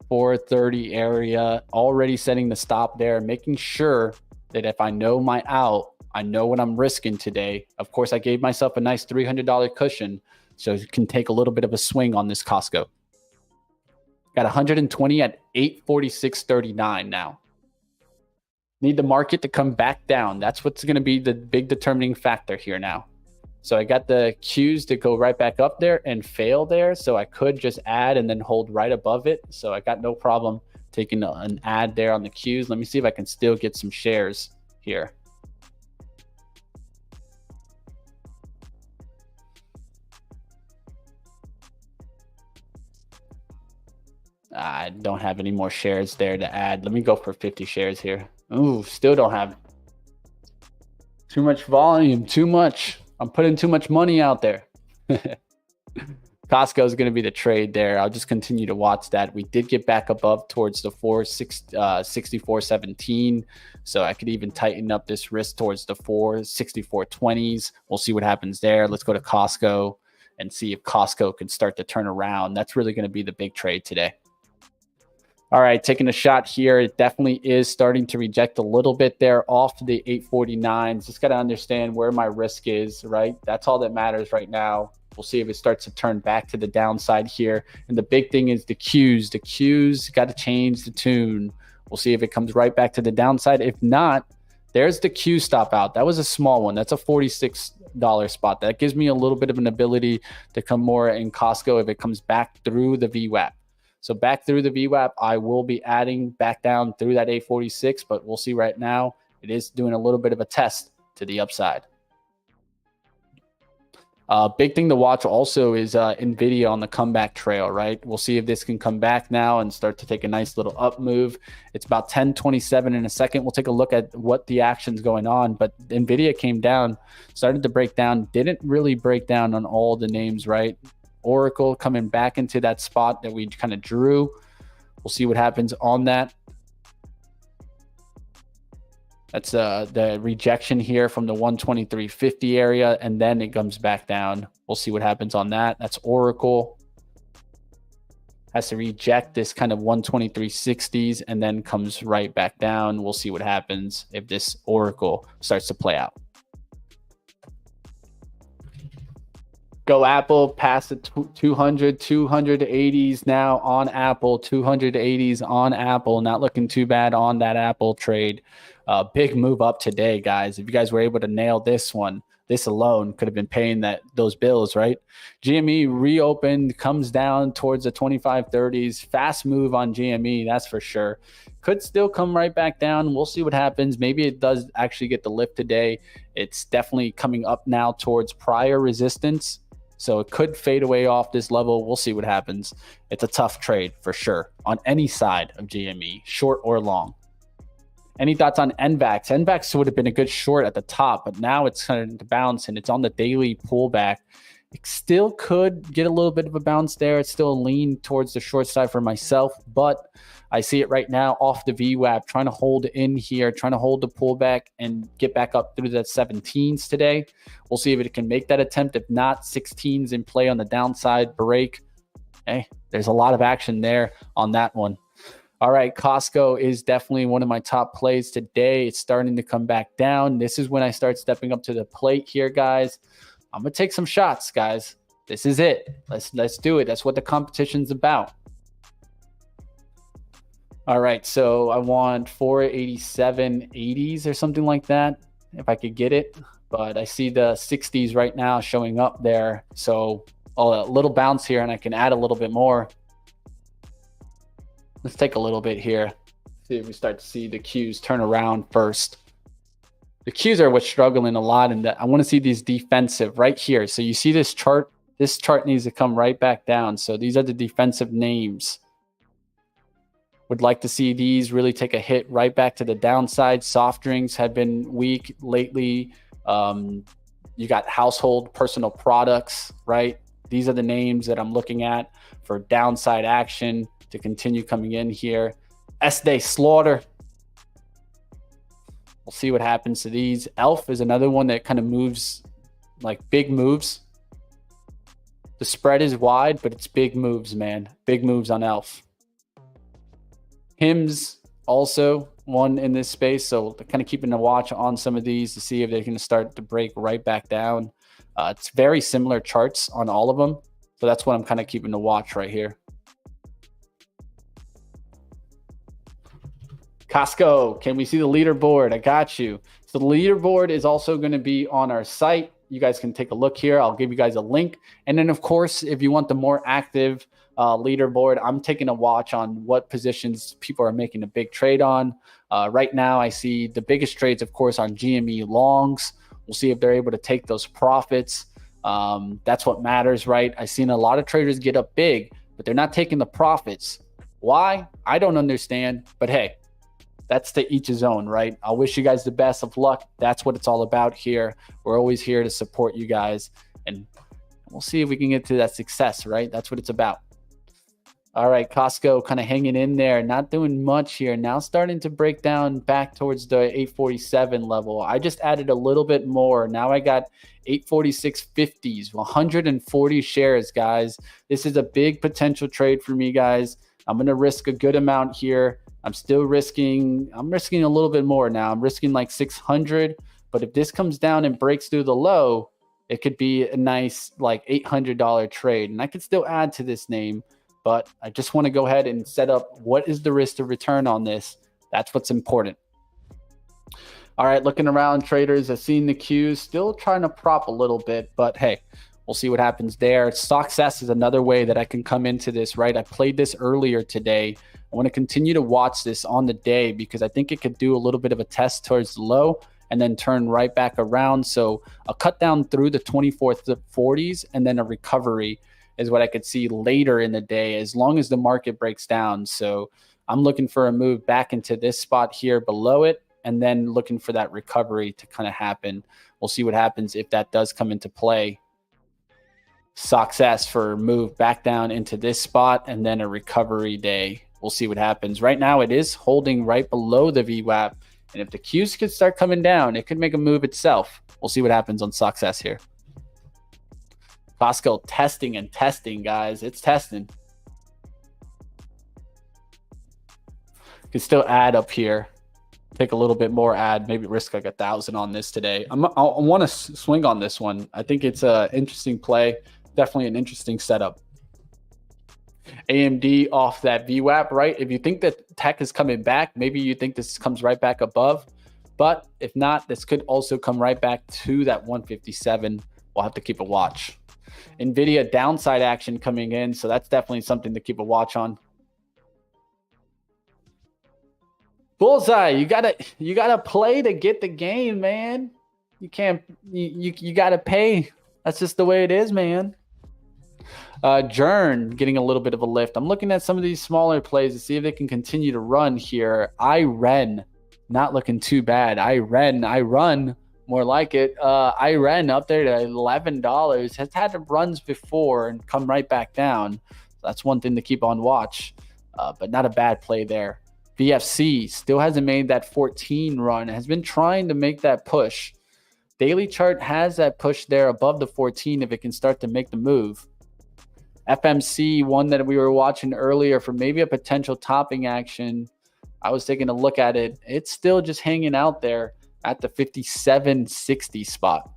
430 area, already setting the stop there, making sure that if I know my out, I know what I'm risking today. Of course, I gave myself a nice $300 cushion, so you can take a little bit of a swing on this Costco. Got 120 at 846.39 now. Need the market to come back down. That's what's going to be the big determining factor here now. So I got the Qs to go right back up there and fail there. So I could just add and then hold right above it. So I got no problem taking an add there on the Qs. Let me see if I can still get some shares here. I don't have any more shares there to add. Let me go for 50 shares here. Ooh, still don't have too much volume, too much. I'm putting too much money out there. Costco is going to be the trade there. I'll just continue to watch that. We did get back above towards the 64.17. So I could even tighten up this risk towards the 464.20s. We'll see what happens there. Let's go to Costco and see if Costco can start to turn around. That's really going to be the big trade today. All right, taking a shot here. It definitely is starting to reject a little bit there off the 849s. Just got to understand where my risk is, right? That's all that matters right now. We'll see if it starts to turn back to the downside here. And the big thing is the Qs. The Qs got to change the tune. We'll see if it comes right back to the downside. If not, there's the Q stop out. That was a small one. That's a $46 spot. That gives me a little bit of an ability to come more in Costco if it comes back through the VWAP. So back through the VWAP, I will be adding back down through that 846, but we'll see right now. It is doing a little bit of a test to the upside. Big thing to watch also is NVIDIA on the comeback trail, right? We'll see if this can come back now and start to take a nice little up move. It's about 10:27 in a second. We'll take a look at what the action's going on, but NVIDIA came down, started to break down, didn't really break down on all the names, right? Oracle coming back into that spot that we kind of drew. We'll see what happens on that. That's the rejection here from the 123.50 area, and then it comes back down. We'll see what happens on that. That's Oracle. Has to reject this kind of 123.60s and then comes right back down. We'll see what happens if this Oracle starts to play out. Go Apple, past the 280s now on Apple, 280s on Apple. Not looking too bad on that Apple trade. Big move up today, guys. If you guys were able to nail this one, this alone could have been paying those bills, right? GME reopened, comes down towards the 25-30s. Fast move on GME, that's for sure. Could still come right back down. We'll see what happens. Maybe it does actually get the lift today. It's definitely coming up now towards prior resistance. So it could fade away off this level. We'll see what happens. It's a tough trade for sure on any side of GME, short or long. Any thoughts on NVAX? NVAX would have been a good short at the top, but now it's starting to bounce and it's on the daily pullback. It still could get a little bit of a bounce there. It's still a lean towards the short side for myself, but I see it right now off the VWAP, trying to hold in here, trying to hold the pullback and get back up through the 17s today. We'll see if it can make that attempt. If not, 16s in play on the downside break. Hey, there's a lot of action there on that one. All right, Costco is definitely one of my top plays today. It's starting to come back down. This is when I start stepping up to the plate here, guys. I'm going to take some shots, guys. This is it. Let's do it. That's what the competition's about. All right, so I want 487.80s or something like that, if I could get it. But I see the 60s right now showing up there. So a little bounce here, and I can add a little bit more. Let's take a little bit here. See if we start to see the Qs turn around first. The Qs are what's struggling a lot, and I want to see these defensive right here. So you see this chart. This chart needs to come right back down. So these are the defensive names. Would like to see these really take a hit right back to the downside. Soft drinks have been weak lately. You got household personal products, right? These are the names that I'm looking at for downside action to continue coming in here. Estee Slaughter. We'll see what happens to these. Elf is another one that kind of moves like big moves. The spread is wide, but it's big moves, man. Big moves on Elf. Hims also one in this space, so kind of keeping a watch on some of these to see if they're going to start to break right back down. It's very similar charts on all of them, so that's what I'm kind of keeping a watch right here. Costco, can we see the leaderboard? I got you. So the leaderboard is also going to be on our site. You guys can take a look here. I'll give you guys a link. And then, of course, if you want the more active leaderboard, I'm taking a watch on what positions people are making a big trade on. Right now, I see the biggest trades, of course, on GME longs. We'll see if they're able to take those profits. That's what matters, right? I've seen a lot of traders get up big, but they're not taking the profits. Why? I don't understand. But hey, that's to each his own, right? I wish you guys the best of luck. That's what it's all about here. We're always here to support you guys, and we'll see if we can get to that success, right? That's what it's about. All right, Costco kind of hanging in there, not doing much here. Now starting to break down back towards the 847 level. I just added a little bit more. Now I got 846.50s, 140 shares, guys. This is a big potential trade for me, guys. I'm going to risk a good amount here. I'm risking a little bit more now. I'm risking like 600, but if this comes down and breaks through the low, it could be a nice like $800 trade. And I could still add to this name, but I just want to go ahead and set up what is the risk to return on this. That's what's important. All right, looking around, traders, I've seen the Qs still trying to prop a little bit, but hey, we'll see what happens there. Success is another way that I can come into this, right? I played this earlier today. I want to continue to watch this on the day because I think it could do a little bit of a test towards the low and then turn right back around. So a cut down through the 24th to 40s and then a recovery is what I could see later in the day as long as the market breaks down. So I'm looking for a move back into this spot here below it and then looking for that recovery to kind of happen. We'll see what happens if that does come into play. Success for move back down into this spot and then a recovery day. We'll see what happens. Right now, it is holding right below the VWAP. And if the Qs could start coming down, it could make a move itself. We'll see what happens on Success here. Costco testing and testing, guys. It's testing. Could still add up here. Take a little bit more add. Maybe risk like 1,000 on this today. I want to swing on this one. I think it's an interesting play. Definitely an interesting setup. AMD off that VWAP, right? If you think that tech is coming back, maybe you think this comes right back above. But if not, this could also come right back to that 157. We'll have to keep a watch. NVIDIA downside action coming in, so that's definitely something to keep a watch on. Bullseye, you gotta play to get the game, man. You can't you gotta pay. That's just the way it is, man. Jern getting a little bit of a lift. I'm looking at some of these smaller plays to see if they can continue to run here. IREN, not looking too bad. I run, more like it. IREN up there to $11. Has had runs before and come right back down. So that's one thing to keep on watch, but not a bad play there. VFC still hasn't made that 14 run. Has been trying to make that push. Daily chart has that push there above the 14 if it can start to make the move. FMC, one that we were watching earlier for maybe a potential topping action. I was taking a look at it. It's still just hanging out there at the 57.60 spot.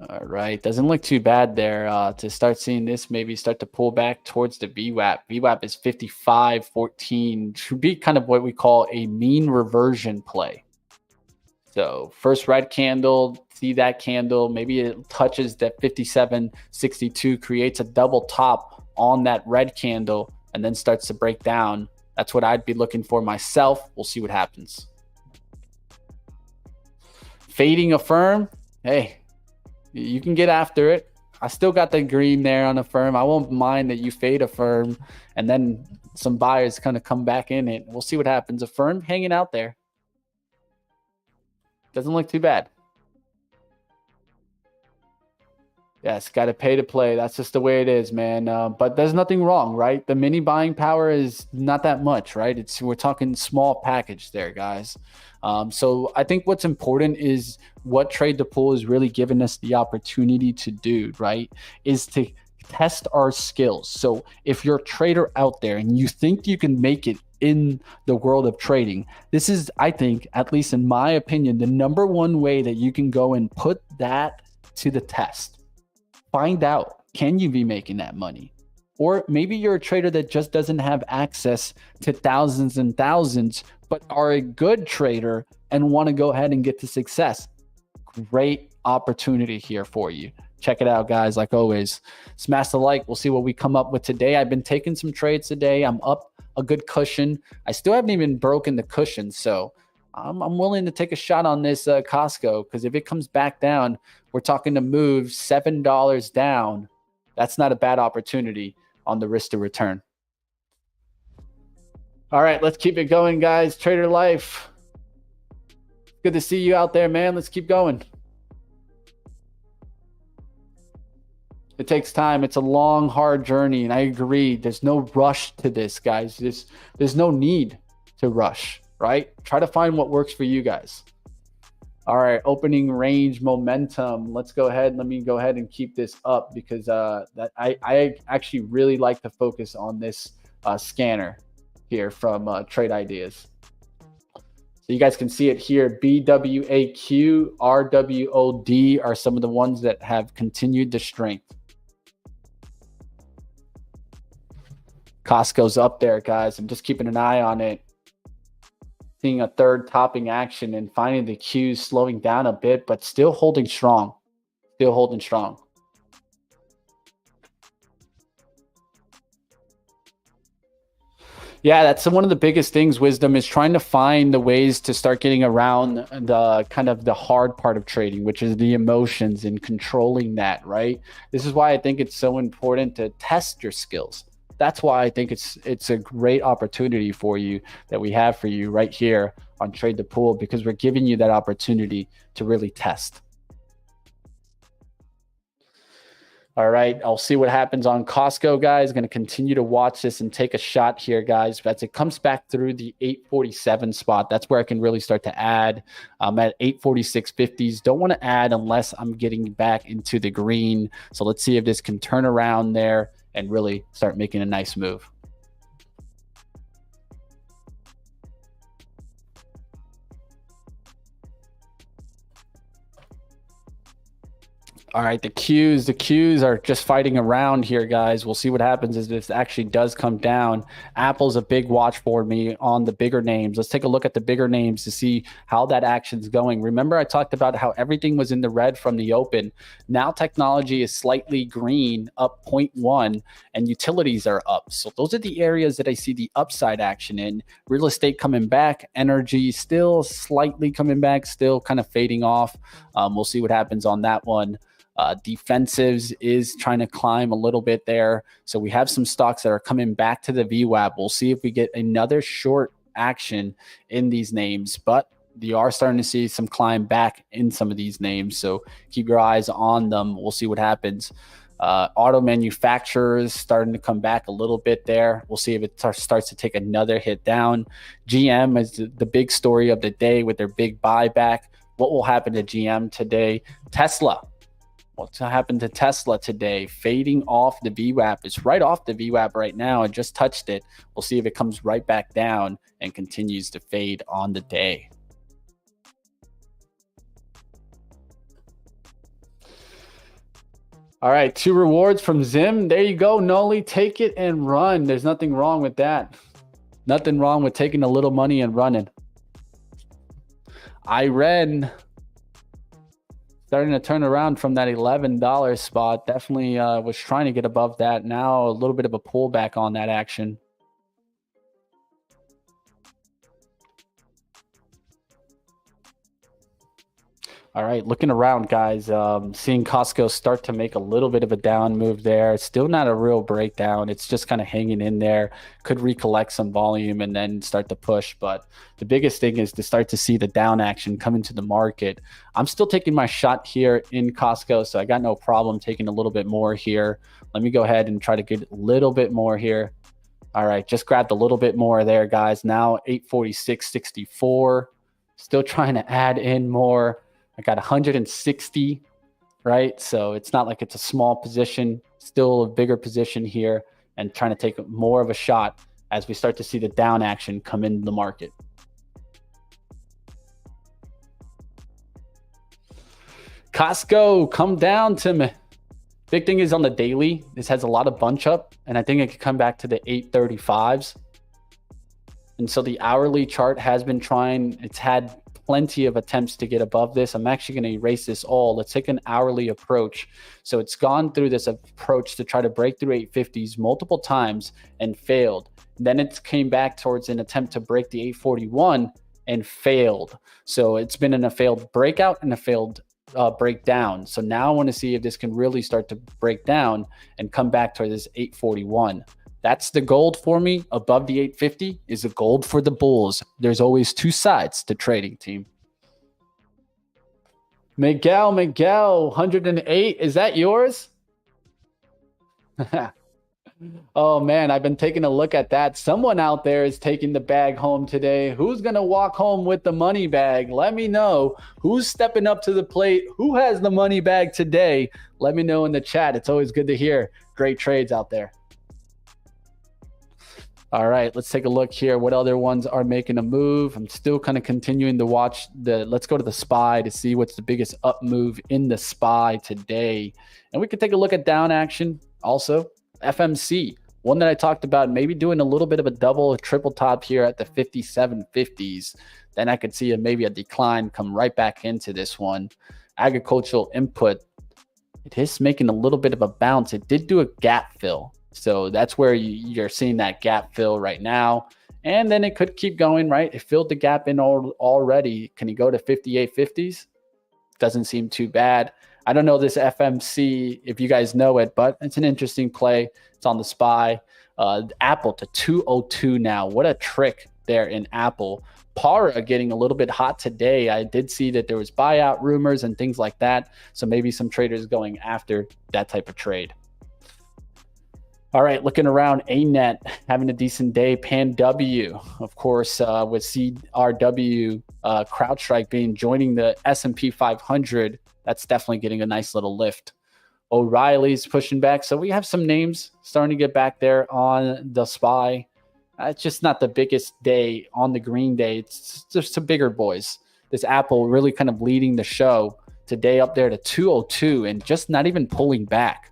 All right. Doesn't look too bad there to start seeing this maybe start to pull back towards the VWAP. VWAP is 55.14. Should be kind of what we call a mean reversion play. So first red candle, see that candle, maybe it touches that 57.62, creates a double top on that red candle, and then starts to break down. That's what I'd be looking for myself. We'll see what happens. Fading Affirm, hey, you can get after it. I still got the green there on Affirm. I won't mind that you fade Affirm, and then some buyers kind of come back in it. We'll see what happens. Affirm hanging out there. Doesn't look too bad. Yes, got to pay to play. That's just the way it is, man. But there's nothing wrong, right? The mini buying power is not that much, right? We're talking small package there, guys. So I think what's important is what Trade the Pool is really giving us the opportunity to do, right? Is to test our skills. So if you're a trader out there and you think you can make it in the world of trading, this is, I think, at least in my opinion, the number one way that you can go and put that to the test. Find out, can you be making that money? Or maybe you're a trader that just doesn't have access to thousands and thousands, but are a good trader and want to go ahead and get to success. Great opportunity here for you. Check it out, guys. Like always, smash the like. We'll see what we come up with today. I've been taking some trades today. I'm up a good cushion. I still haven't even broken the cushion, so I'm willing to take a shot on this Costco, because if it comes back down, we're talking to move $7 down. That's not a bad opportunity on the risk to return. All right, let's keep it going, guys. Trader Life. Good to see you out there, man. Let's keep going. It takes time. It's a long, hard journey, and I agree. There's no rush to this, guys. There's no need to rush, right? Try to find what works for you guys. All right, opening range momentum. Let's go ahead. Let me go ahead and keep this up, because I actually really like to focus on this scanner here from Trade Ideas. So you guys can see it here. BWAQ, RWOD are some of the ones that have continued the strength. Costco's up there, guys. I'm just keeping an eye on it. Seeing a third topping action and finding the Qs slowing down a bit, but still holding strong. Still holding strong. Yeah, that's one of the biggest things, Wisdom, is trying to find the ways to start getting around the kind of the hard part of trading, which is the emotions and controlling that, right? This is why I think it's so important to test your skills. That's why I think it's a great opportunity for you that we have for you right here on Trade the Pool, because we're giving you that opportunity to really test. All right, I'll see what happens on Costco, guys. Going to continue to watch this and take a shot here, guys. As it comes back through the 847 spot, that's where I can really start to add. I'm at 846.50s. Don't want to add unless I'm getting back into the green. So let's see if this can turn around there and really start making a nice move. All right, the Qs are just fighting around here, guys. We'll see what happens as this actually does come down. Apple's a big watch for me on the bigger names. Let's take a look at the bigger names to see how that action's going. Remember, I talked about how everything was in the red from the open. Now technology is slightly green, up 0.1, and utilities are up. So those are the areas that I see the upside action in. Real estate coming back, energy still slightly coming back, still kind of fading off. We'll see what happens on that one. Defensives is trying to climb a little bit there. So we have some stocks that are coming back to the VWAP. We'll see if we get another short action in these names, but you are starting to see some climb back in some of these names. So keep your eyes on them. We'll see what happens. Auto manufacturers starting to come back a little bit there. We'll see if it starts to take another hit down. GM is the big story of the day with their big buyback. What will happen to GM today? Tesla. What's happened to Tesla today? Fading off the VWAP. It's right off the VWAP right now. I just touched it. We'll see if it comes right back down and continues to fade on the day. All right, 2 rewards from Zim. There you go, Noli. Take it and run. There's nothing wrong with that. Nothing wrong with taking a little money and running. Iren starting to turn around from that $11 spot. Definitely was trying to get above that. Now a little bit of a pullback on that action. All right, looking around, guys, seeing Costco start to make a little bit of a down move there. Still not a real breakdown. It's just kind of hanging in there. Could recollect some volume and then start to push. But the biggest thing is to start to see the down action come into the market. I'm still taking my shot here in Costco, so I got no problem taking a little bit more here. Let me go ahead and try to get a little bit more here. All right, just grabbed a little bit more there, guys. Now 846.64. Still trying to add in more. I got 160, right? So it's not like it's a small position, still a bigger position here, and trying to take more of a shot as we start to see the down action come into the market. Costco, come down to me. Big thing is on the daily, this has a lot of bunch up, and I think it could come back to the 835s. And so the hourly chart has been trying, it's had plenty of attempts to get above this. I'm actually going to erase this all. Let's take an hourly approach. So it's gone through this approach to try to break through 850s multiple times and failed. Then it came back towards an attempt to break the 841 and failed. So it's been in a failed breakout and a failed breakdown. So now I want to see if this can really start to break down and come back to this 841. That's the gold for me. Above the 850 is the gold for the bulls. There's always 2 sides to trading, team. Miguel, 108. Is that yours? Oh, man, I've been taking a look at that. Someone out there is taking the bag home today. Who's going to walk home with the money bag? Let me know. Who's stepping up to the plate? Who has the money bag today? Let me know in the chat. It's always good to hear great trades out there. All right, let's take a look here. What other ones are making a move? I'm still kind of continuing to watch let's go to the SPY to see what's the biggest up move in the SPY today. And we can take a look at down action also. FMC, one that I talked about, maybe doing a little bit of a double or triple top here at the 5750s. Then I could see maybe a decline come right back into this one. Agricultural input, it is making a little bit of a bounce. It did do a gap fill. So that's where you're seeing that gap fill right now. And then it could keep going, right? It filled the gap in already. Can you go to 5850s? Doesn't seem too bad. I don't know this FMC, if you guys know it, but it's an interesting play. It's on the SPY. Apple to 202 now. What a trick there in Apple. Para getting a little bit hot today. I did see that there was buyout rumors and things like that. So maybe some traders going after that type of trade. All right, looking around, ANET having a decent day. PanW, of course, with CRW, CrowdStrike joining the S&P 500. That's definitely getting a nice little lift. O'Reilly's pushing back. So we have some names starting to get back there on the SPY. It's just not the biggest day on the green day. It's just some bigger boys. This Apple really kind of leading the show. today up there to 202 and just not even pulling back.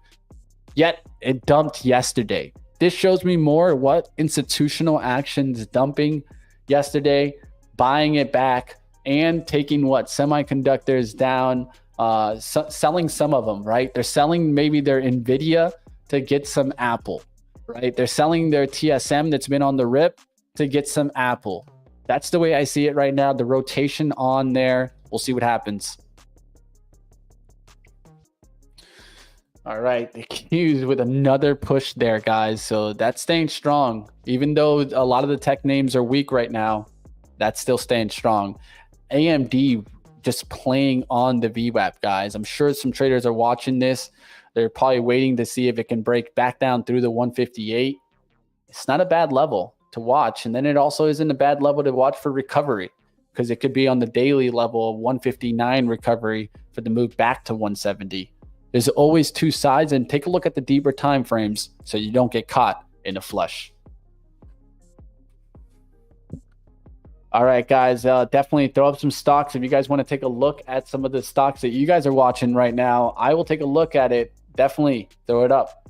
Yet it dumped yesterday. This shows me more what institutional actions dumping yesterday, buying it back, and taking what semiconductors down, selling some of them, right? They're selling maybe their Nvidia to get some Apple, right? They're selling their TSM that's been on the rip to get some Apple. That's the way I see it right now. The rotation on there. We'll see what happens. All right, the Qs with another push there, guys. So that's staying strong. Even though a lot of the tech names are weak right now, that's still staying strong. AMD just playing on the VWAP, guys. I'm sure some traders are watching this. They're probably waiting to see if it can break back down through the 158. It's not a bad level to watch. And then it also isn't a bad level to watch for recovery, because it could be on the daily level of 159 recovery for the move back to 170. There's always two sides, and take a look at the deeper time frames so you don't get caught in a flush. All right, guys, definitely throw up some stocks. If you guys want to take a look at some of the stocks that you guys are watching right now, I will take a look at it. Definitely throw it up.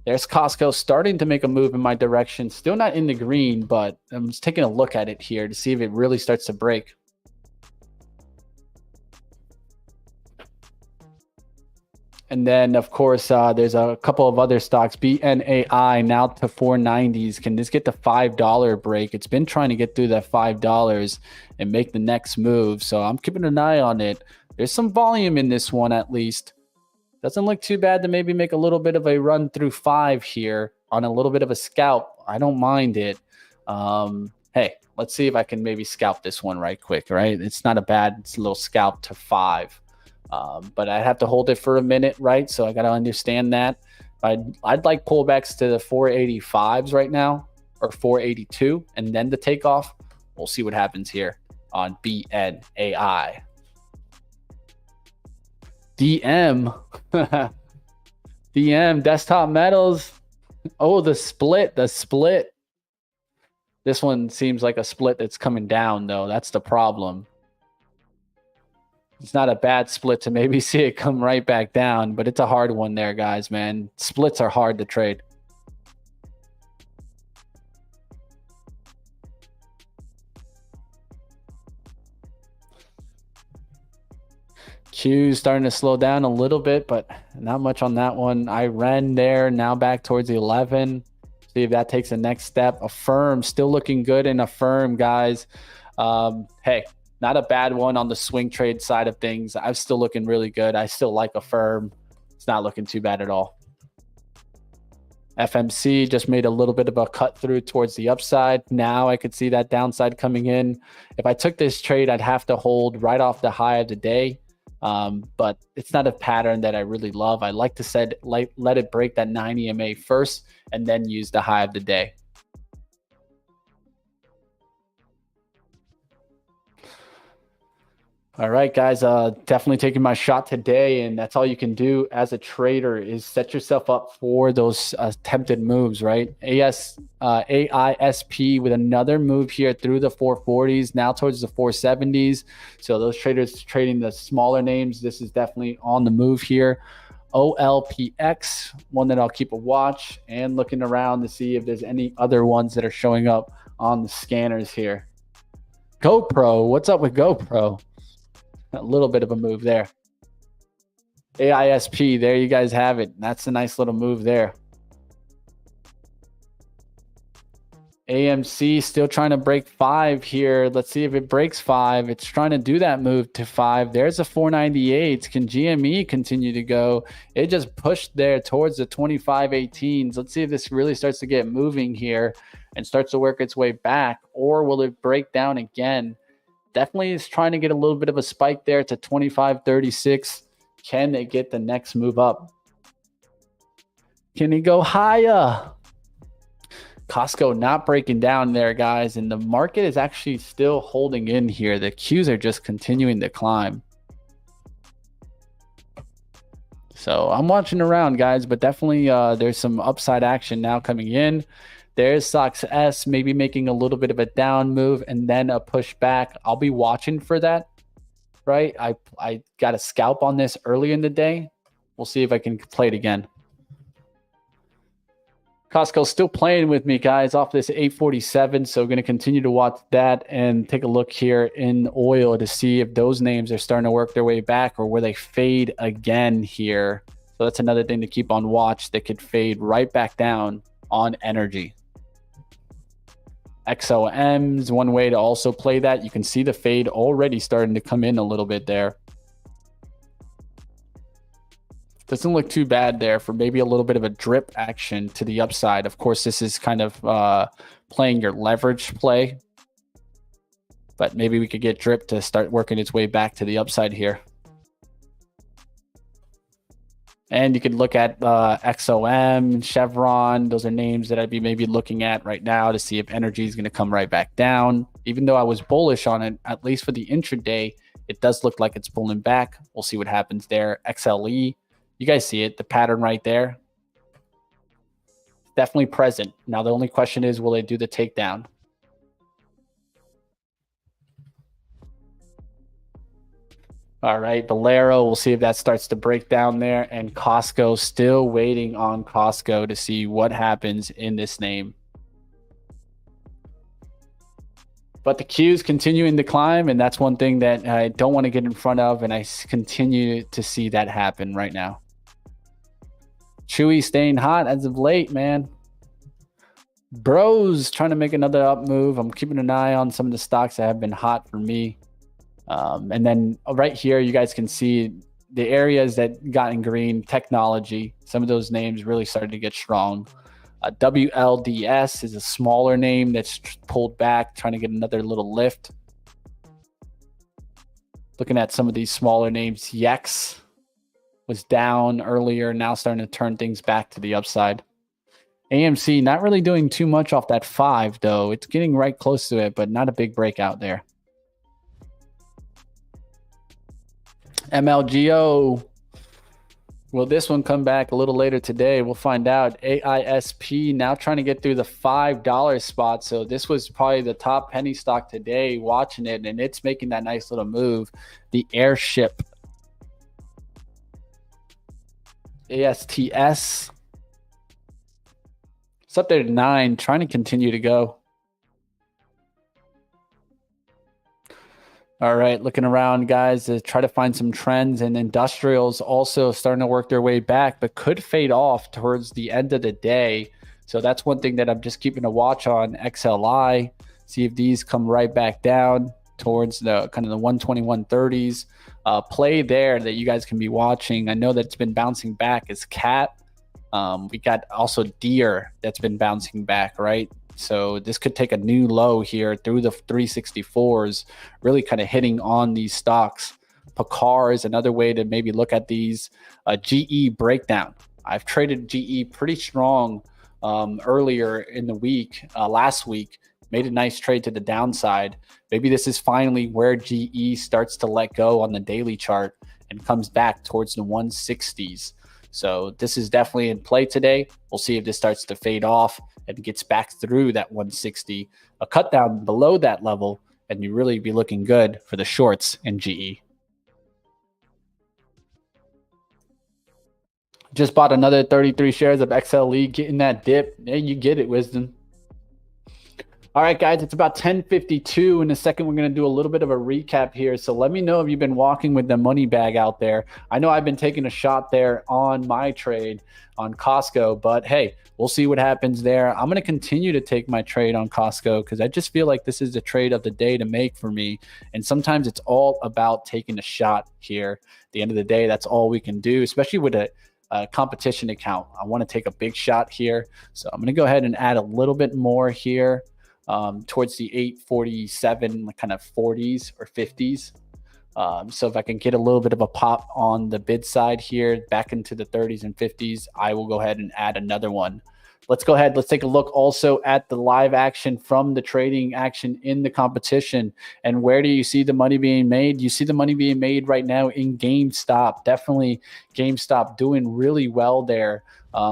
There's Costco starting to make a move in my direction. Still not in the green, but I'm just taking a look at it here to see if it really starts to break. And then, of course, there's a couple of other stocks. BNAI now to 490s. Can this get the $5 break? It's been trying to get through that $5 and make the next move. So I'm keeping an eye on it. There's some volume in this one at least. Doesn't look too bad to maybe make a little bit of a run through 5 here on a little bit of a scalp. I don't mind it. Hey, let's see if I can maybe scalp this one right quick, right? It's not a bad little scalp to 5. But I have to hold it for a minute, right? So I got to understand that. I'd like pullbacks to the 485s right now, or 482, and then the takeoff. We'll see what happens here on BNAI. DM. DM, Desktop Metals. Oh, the split. This one seems like a split that's coming down, though. That's the problem. It's not a bad split to maybe see it come right back down, but it's a hard one there, guys, man. Splits are hard to trade. Q's starting to slow down a little bit, but not much on that one. I ran there, now back towards the 11. See if that takes the next step. Affirm, still looking good in Affirm, guys. Hey, not a bad one on the swing trade side of things. I'm still looking really good. I still like Affirm. It's not looking too bad at all. FMC just made a little bit of a cut through towards the upside. Now I could see that downside coming in. If I took this trade, I'd have to hold right off the high of the day. But it's not a pattern that I really love. I like to let it break that 9 EMA first and then use the high of the day. All right, guys, definitely taking my shot today, and that's all you can do as a trader is set yourself up for those attempted moves, right? AISP with another move here through the 440s, now towards the 470s. So those traders trading the smaller names, this is definitely on the move here. OLPX, one that I'll keep a watch and looking around to see if there's any other ones that are showing up on the scanners here. GoPro, what's up with GoPro? A little bit of a move there. AISP, there you guys have it. That's a nice little move there. AMC still trying to break 5 here. Let's see if it breaks 5. It's trying to do that move to 5. There's a 498. Can GME continue to go? It just pushed there towards the 2518s. Let's see if this really starts to get moving here and starts to work its way back, or will it break down again? Definitely is trying to get a little bit of a spike there to 25.36. Can they get the next move up? Can he go higher? Costco not breaking down there, guys, and the market is actually still holding in here. The Qs are just continuing to climb. So I'm watching around, guys, but definitely there's some upside action now coming in. There's Stocks S maybe making a little bit of a down move and then a push back. I'll be watching for that. right? I got a scalp on this early in the day. We'll see if I can play it again. Costco's still playing with me, guys, off this 847. So going to continue to watch that and take a look here in oil to see if those names are starting to work their way back or where they fade again here. So that's another thing to keep on watch. That could fade right back down on energy. XOM's one way to also play that. You can see the fade already starting to come in a little bit there. Doesn't look too bad there for maybe a little bit of a drip action to the upside. Of course, this is kind of playing your leverage play, but maybe we could get drip to start working its way back to the upside here. And you could look at XOM, Chevron. Those are names that I'd be maybe looking at right now to see if energy is going to come right back down. Even though I was bullish on it, at least for the intraday, it does look like it's pulling back. We'll see what happens there. XLE. You guys see it, the pattern right there. Definitely present. Now, the only question is, will they do the takedown? All right, Valero, we'll see if that starts to break down there. And Costco, still waiting on Costco to see what happens in this name. But the Q's continuing to climb, and that's one thing that I don't want to get in front of, and I continue to see that happen right now. Chewy staying hot as of late, man. Bros trying to make another up move. I'm keeping an eye on some of the stocks that have been hot for me. And then right here, you guys can see the areas that got in green. Technology, some of those names really started to get strong. WLDS is a smaller name that's pulled back, trying to get another little lift. Looking at some of these smaller names, Yex was down earlier, now starting to turn things back to the upside. AMC not really doing too much off that 5, though. It's getting right close to it, but not a big breakout there. MLGO. Will this one come back a little later today? We'll find out. AISP now trying to get through the $5 spot. So this was probably the top penny stock today, watching it, and it's making that nice little move. The Airship. ASTS. It's up there to 9, trying to continue to go. All right, looking around, guys, to try to find some trends, and industrials also starting to work their way back, but could fade off towards the end of the day. So that's one thing that I'm just keeping a watch on. XLI, see if these come right back down towards the kind of the 121.30s. Play there that you guys can be watching. I know that it's been bouncing back is CAT. We got also Deere that's been bouncing back, right? So this could take a new low here through the 364s, really kind of hitting on these stocks. Paccar is another way to maybe look at these. GE breakdown. I've traded GE pretty strong earlier in the week, last week. Made a nice trade to the downside. Maybe this is finally where GE starts to let go on the daily chart and comes back towards the 160s. So this is definitely in play today. We'll see if this starts to fade off and gets back through that 160. A cut down below that level, and you really be looking good for the shorts in GE. Just bought another 33 shares of XLE, getting that dip. Hey, you get it, Wisdom. All right, guys, it's about 10:52. In a second, we're going to do a little bit of a recap here. So let me know if you've been walking with the money bag out there. I know I've been taking a shot there on my trade on Costco, but hey, we'll see what happens there. I'm going to continue to take my trade on Costco because I just feel like this is the trade of the day to make for me. And sometimes it's all about taking a shot here. At the end of the day, that's all we can do, especially with a competition account. I want to take a big shot here. So I'm going to go ahead and add a little bit more here. Towards the 847 kind of 40s or 50s. So if I can get a little bit of a pop on the bid side here back into the 30s and 50s, I will go ahead and add another one. Let's go ahead. Let's take a look also at the live action from the trading action in the competition. And where do you see the money being made? You see the money being made right now in GameStop. Definitely GameStop doing really well there.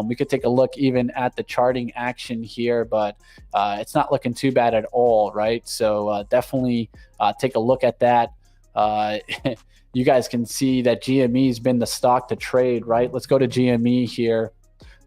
We could take a look even at the charting action here, but it's not looking too bad at all, right? So definitely take a look at that. uh, you guys can see that GME has been the stock to trade, right? Let's go to GME here.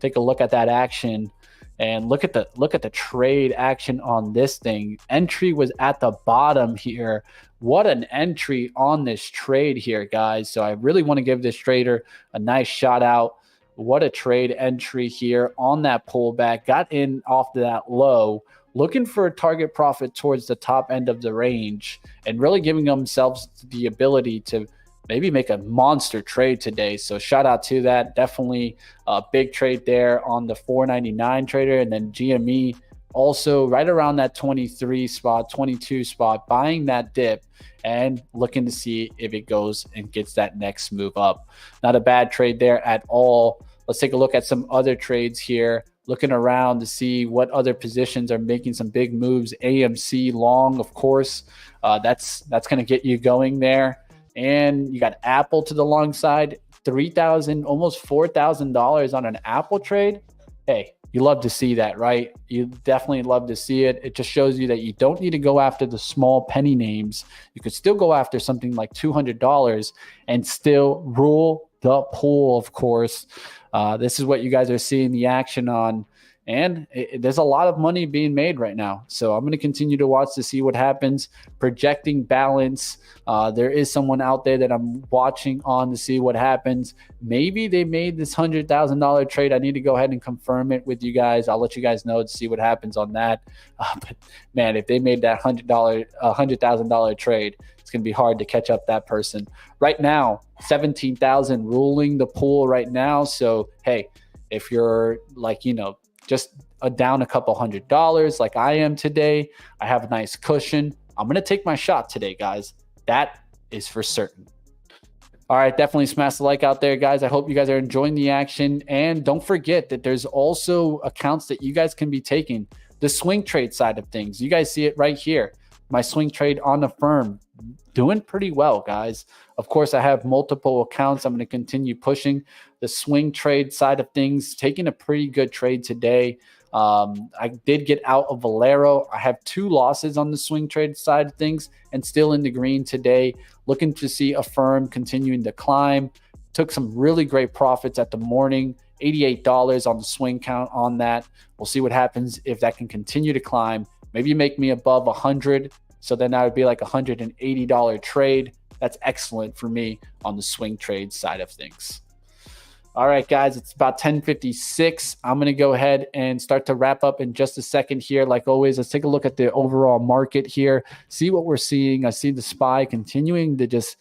Take a look at that action and look at the trade action on this thing. Entry was at the bottom here. What an entry on this trade here, guys. So I really want to give this trader a nice shout out. What a trade entry here on that pullback. Got in off that low, looking for a target profit towards the top end of the range and really giving themselves the ability to maybe make a monster trade today. So shout out to that. Definitely a big trade there on the 499 trader. And then GME also right around that 23 spot, 22 spot, buying that dip and looking to see if it goes and gets that next move up. Not a bad trade there at all. Let's take a look at some other trades here. Looking around to see what other positions are making some big moves. AMC long, of course. That's going to get you going there. And you got Apple to the long side, $3,000, almost $4,000 on an Apple trade. Hey, you love to see that, right? You definitely love to see it. It just shows you that you don't need to go after the small penny names. You could still go after something like $200 and still rule the pool, of course. This is what you guys are seeing the action on. And there's a lot of money being made right now. So I'm going to continue to watch to see what happens. Projecting balance. There is someone out there that I'm watching on to see what happens. Maybe they made this $100,000 trade. I need to go ahead and confirm it with you guys. I'll let you guys know to see what happens on that. But man, if they made that $100,000 trade, it's going to be hard to catch up that person. Right now, 17,000 ruling the pool right now. So, hey, if you're like, just down a couple $100 like I am today, I have a nice cushion. I'm going to take my shot today, guys. That is for certain. All right, definitely smash the like out there, guys. I hope you guys are enjoying the action. And don't forget that there's also accounts that you guys can be taking. The swing trade side of things. You guys see it right here. My swing trade on the firm. Doing pretty well, guys. Of course, I have multiple accounts. I'm going to continue pushing the swing trade side of things, taking a pretty good trade today. I did get out of Valero. I have 2 losses on the swing trade side of things and still in the green today. Looking to see a firm continuing to climb. Took some really great profits at the morning. $88 on the swing count on that. We'll see what happens if that can continue to climb. Maybe make me above 100. So then that would be like $180 trade. That's excellent for me on the swing trade side of things. All right, guys, it's about 10:56. I'm going to go ahead and start to wrap up in just a second here. Like always, let's take a look at the overall market here, see what we're seeing. I see the SPY continuing to just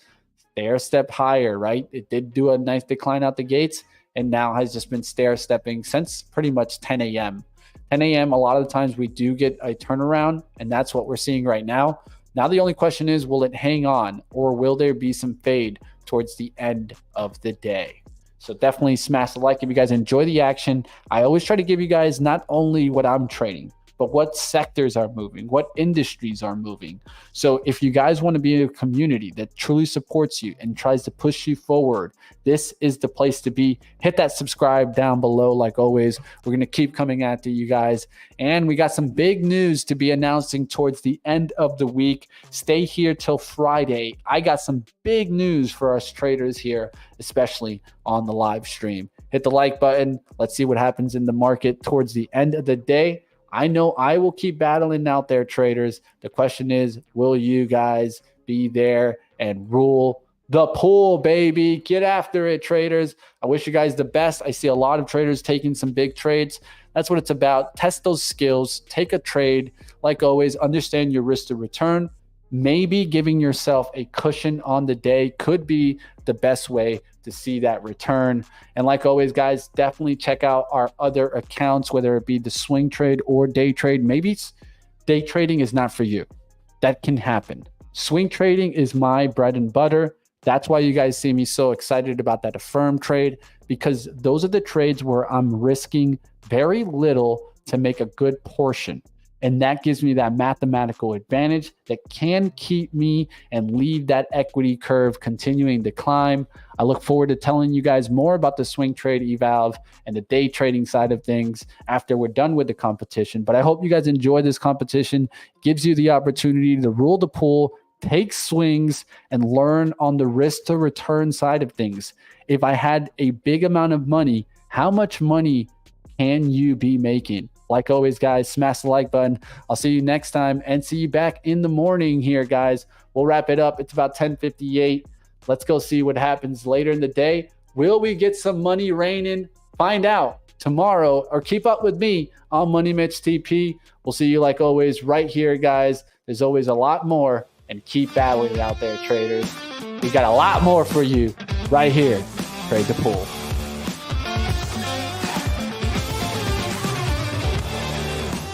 stair step higher, right? It did do a nice decline out the gates and now has just been stair stepping since pretty much 10 a.m. 10 a.m., a lot of the times we do get a turnaround, and that's what we're seeing right now. Now the only question is, will it hang on, or will there be some fade towards the end of the day? So definitely smash the like if you guys enjoy the action. I always try to give you guys not only what I'm trading, but what sectors are moving, what industries are moving. So if you guys want to be a community that truly supports you and tries to push you forward, this is the place to be. Hit that subscribe down below. Like always, we're going to keep coming after you guys. And we got some big news to be announcing towards the end of the week. Stay here till Friday. I got some big news for us traders here, especially on the live stream. Hit the like button. Let's see what happens in the market towards the end of the day. I know I will keep battling out there, traders. The question is, will you guys be there and rule the pool, baby? Get after it, traders. I wish you guys the best. I see a lot of traders taking some big trades. That's what it's about. Test those skills. Take a trade. Like always, understand your risk to return. Maybe giving yourself a cushion on the day could be the best way to see that return. And like always, guys, definitely check out our other accounts, whether it be the swing trade or day trade. Maybe day trading is not for you. That can happen. Swing trading is my bread and butter. That's why you guys see me so excited about that Affirm trade, because those are the trades where I'm risking very little to make a good portion. And that gives me that mathematical advantage that can keep me and leave that equity curve continuing to climb. I look forward to telling you guys more about the swing trade eval and the day trading side of things after we're done with the competition. But I hope you guys enjoy this competition. It gives you the opportunity to rule the pool, take swings, and learn on the risk to return side of things. If I had a big amount of money, how much money can you be making? Like always, guys, smash the like button. I'll see you next time and see you back in the morning here, guys. We'll wrap it up. It's about 10:58. Let's go see what happens later in the day. Will we get some money raining? Find out tomorrow, or keep up with me on Money Mitch TP. We'll see you like always right here, guys. There's always a lot more, and keep battling out there, traders. We got a lot more for you right here. Trade the pool.